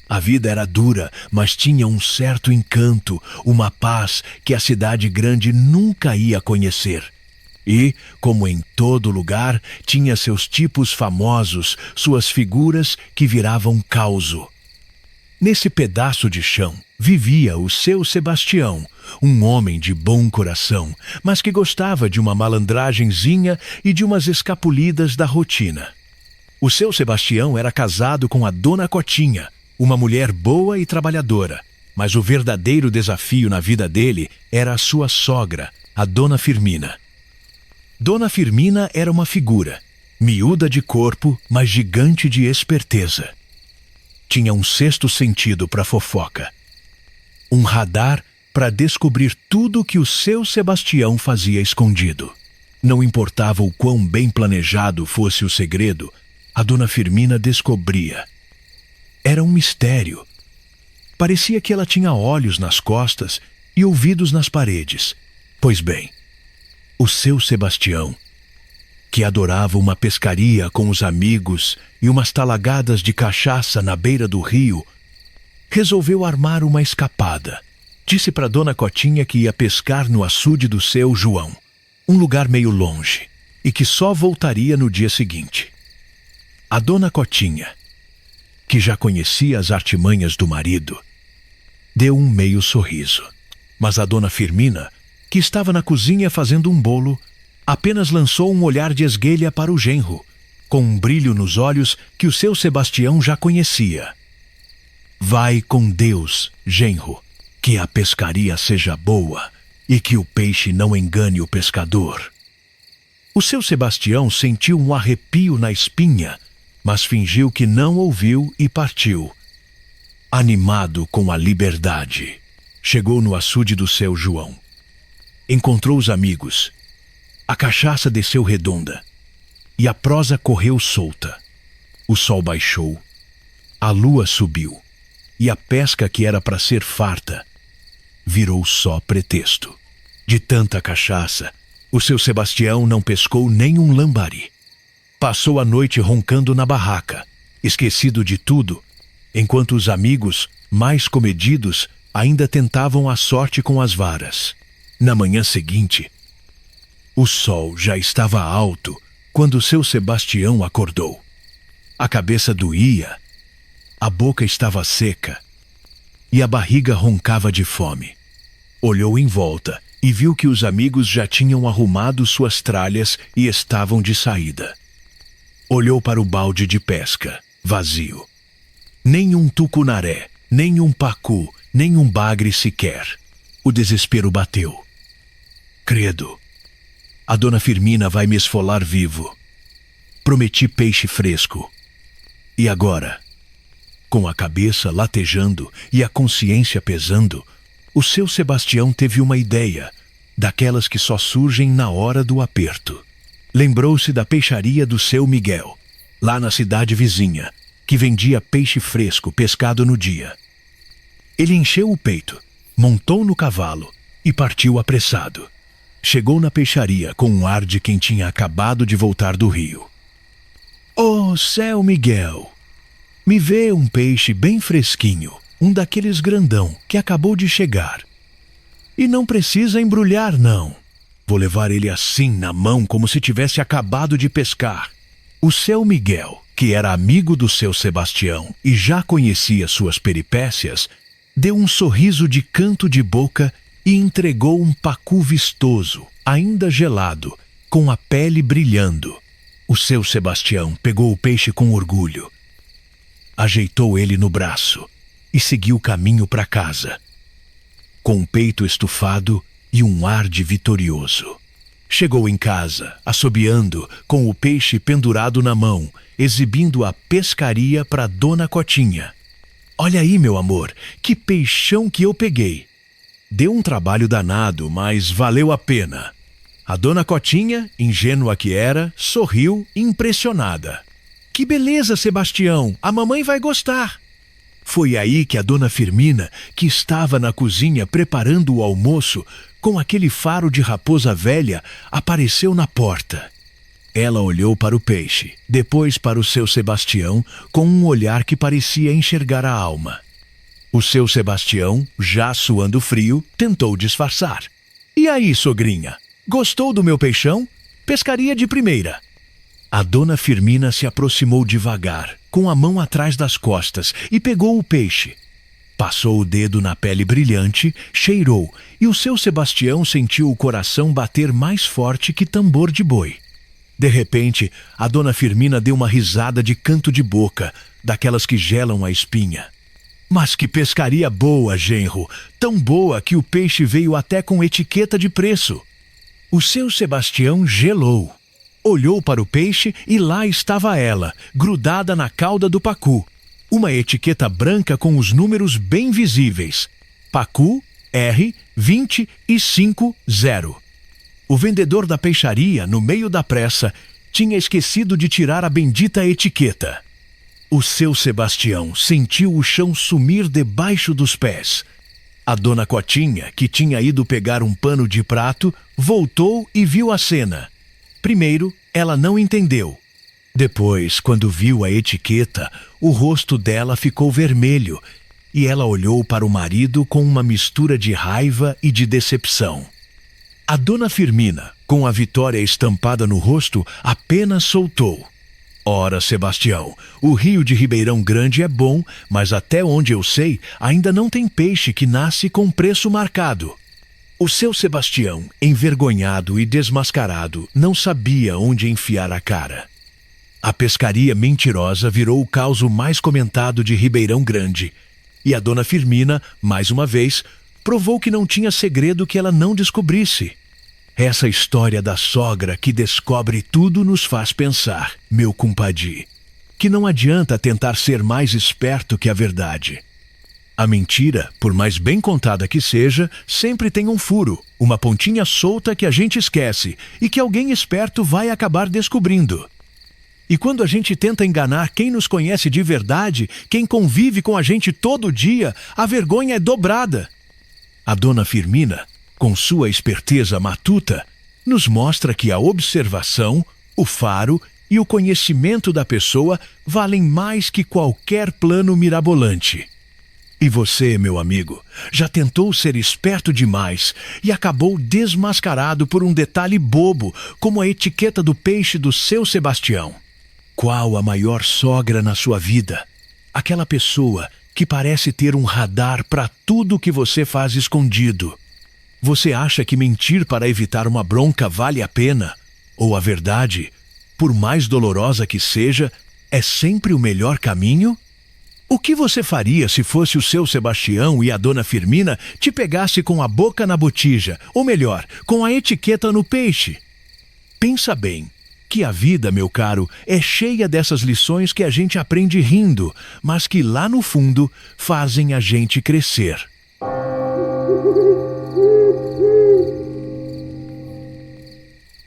A: A vida era dura, mas tinha um certo encanto, uma paz que a cidade grande nunca ia conhecer. E, como em todo lugar, tinha seus tipos famosos, suas figuras que viravam causo. Nesse pedaço de chão vivia o seu Sebastião, um homem de bom coração, mas que gostava de uma malandragenzinha e de umas escapulidas da rotina. O seu Sebastião era casado com a Dona Cotinha, uma mulher boa e trabalhadora, mas o verdadeiro desafio na vida dele era a sua sogra, a Dona Firmina. Dona Firmina era uma figura, miúda de corpo, mas gigante de esperteza. Tinha um sexto sentido para fofoca. Um radar para descobrir tudo que o seu Sebastião fazia escondido. Não importava o quão bem planejado fosse o segredo, a Dona Firmina descobria. Era um mistério. Parecia que ela tinha olhos nas costas e ouvidos nas paredes. Pois bem, o seu Sebastião, que adorava uma pescaria com os amigos e umas talagadas de cachaça na beira do rio, resolveu armar uma escapada. Disse para Dona Cotinha que ia pescar no açude do seu João, um lugar meio longe, e que só voltaria no dia seguinte. A Dona Cotinha, que já conhecia as artimanhas do marido, deu um meio sorriso. Mas a Dona Firmina, que estava na cozinha fazendo um bolo, apenas lançou um olhar de esguelha para o genro, com um brilho nos olhos que o seu Sebastião já conhecia. Vai com Deus, genro, que a pescaria seja boa e que o peixe não engane o pescador. O seu Sebastião sentiu um arrepio na espinha, mas fingiu que não ouviu e partiu. Animado com a liberdade, chegou no açude do seu João. Encontrou os amigos. A cachaça desceu redonda e a prosa correu solta. O sol baixou, a lua subiu e a pesca que era para ser farta virou só pretexto. De tanta cachaça, o seu Sebastião não pescou nem um lambari. Passou a noite roncando na barraca, esquecido de tudo, enquanto os amigos, mais comedidos, ainda tentavam a sorte com as varas. Na manhã seguinte, o sol já estava alto quando seu Sebastião acordou. A cabeça doía, a boca estava seca e a barriga roncava de fome. Olhou em volta e viu que os amigos já tinham arrumado suas tralhas e estavam de saída. Olhou para o balde de pesca, vazio. Nem um tucunaré, nem um pacu, nem um bagre sequer. O desespero bateu. Credo, a Dona Firmina vai me esfolar vivo. Prometi peixe fresco. E agora, com a cabeça latejando e a consciência pesando, o seu Sebastião teve uma ideia, daquelas que só surgem na hora do aperto. Lembrou-se da peixaria do seu Miguel, lá na cidade vizinha, que vendia peixe fresco pescado no dia. Ele encheu o peito, montou no cavalo e partiu apressado. Chegou na peixaria com um ar de quem tinha acabado de voltar do rio. "Oh, seu Miguel, me vê um peixe bem fresquinho, um daqueles grandão que acabou de chegar. E não precisa embrulhar, não. Vou levar ele assim na mão como se tivesse acabado de pescar." O seu Miguel, que era amigo do seu Sebastião e já conhecia suas peripécias, deu um sorriso de canto de boca e entregou um pacu vistoso, ainda gelado, com a pele brilhando. O seu Sebastião pegou o peixe com orgulho, ajeitou ele no braço e seguiu caminho para casa, com o peito estufado e um ar de vitorioso. Chegou em casa, assobiando, com o peixe pendurado na mão, exibindo a pescaria para Dona Cotinha. "Olha aí, meu amor, que peixão que eu peguei." Deu um trabalho danado, mas valeu a pena. A Dona Cotinha, ingênua que era, sorriu, impressionada. "Que beleza, Sebastião! A mamãe vai gostar!" Foi aí que a Dona Firmina, que estava na cozinha preparando o almoço, com aquele faro de raposa velha, apareceu na porta. Ela olhou para o peixe, depois para o seu Sebastião, com um olhar que parecia enxergar a alma. O seu Sebastião, já suando frio, tentou disfarçar. "E aí, sogrinha? Gostou do meu peixão? Pescaria de primeira." A Dona Firmina se aproximou devagar, com a mão atrás das costas, e pegou o peixe. Passou o dedo na pele brilhante, cheirou, e o seu Sebastião sentiu o coração bater mais forte que tambor de boi. De repente, a dona Firmina deu uma risada de canto de boca, daquelas que gelam a espinha. Mas que pescaria boa, genro! Tão boa que o peixe veio até com etiqueta de preço. O seu Sebastião gelou. Olhou para o peixe e lá estava ela, grudada na cauda do pacu. Uma etiqueta branca com os números bem visíveis. Pacu R250. O vendedor da peixaria, no meio da pressa, tinha esquecido de tirar a bendita etiqueta. O seu Sebastião sentiu o chão sumir debaixo dos pés. A dona Cotinha, que tinha ido pegar um pano de prato, voltou e viu a cena. Primeiro, ela não entendeu. Depois, quando viu a etiqueta, o rosto dela ficou vermelho e ela olhou para o marido com uma mistura de raiva e de decepção. A dona Firmina, com a vitória estampada no rosto, apenas soltou. Ora, Sebastião, o rio de Ribeirão Grande é bom, mas até onde eu sei, ainda não tem peixe que nasce com preço marcado. O seu Sebastião, envergonhado e desmascarado, não sabia onde enfiar a cara. A pescaria mentirosa virou o caso mais comentado de Ribeirão Grande. E a dona Firmina, mais uma vez, provou que não tinha segredo que ela não descobrisse. Essa história da sogra que descobre tudo nos faz pensar, meu compadre, que não adianta tentar ser mais esperto que a verdade. A mentira, por mais bem contada que seja, sempre tem um furo, uma pontinha solta que a gente esquece e que alguém esperto vai acabar descobrindo. E quando a gente tenta enganar quem nos conhece de verdade, quem convive com a gente todo dia, a vergonha é dobrada. A dona Firmina, com sua esperteza matuta, nos mostra que a observação, o faro e o conhecimento da pessoa valem mais que qualquer plano mirabolante. E você, meu amigo, já tentou ser esperto demais e acabou desmascarado por um detalhe bobo, como a etiqueta do peixe do seu Sebastião. Qual a maior sogra na sua vida? Aquela pessoa que parece ter um radar para tudo que você faz escondido. Você acha que mentir para evitar uma bronca vale a pena? Ou a verdade, por mais dolorosa que seja, é sempre o melhor caminho? O que você faria se fosse o seu Sebastião e a dona Firmina te pegasse com a boca na botija, ou melhor, com a etiqueta no peixe? Pensa bem. Que a vida, meu caro, é cheia dessas lições que a gente aprende rindo, mas que lá no fundo fazem a gente crescer.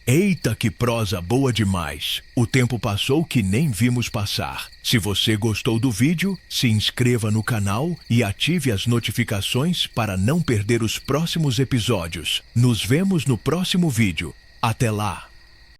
A: Eita, que prosa boa demais! O tempo passou que nem vimos passar. Se você gostou do vídeo, se inscreva no canal e ative as notificações para não perder os próximos episódios. Nos vemos no próximo vídeo. Até lá!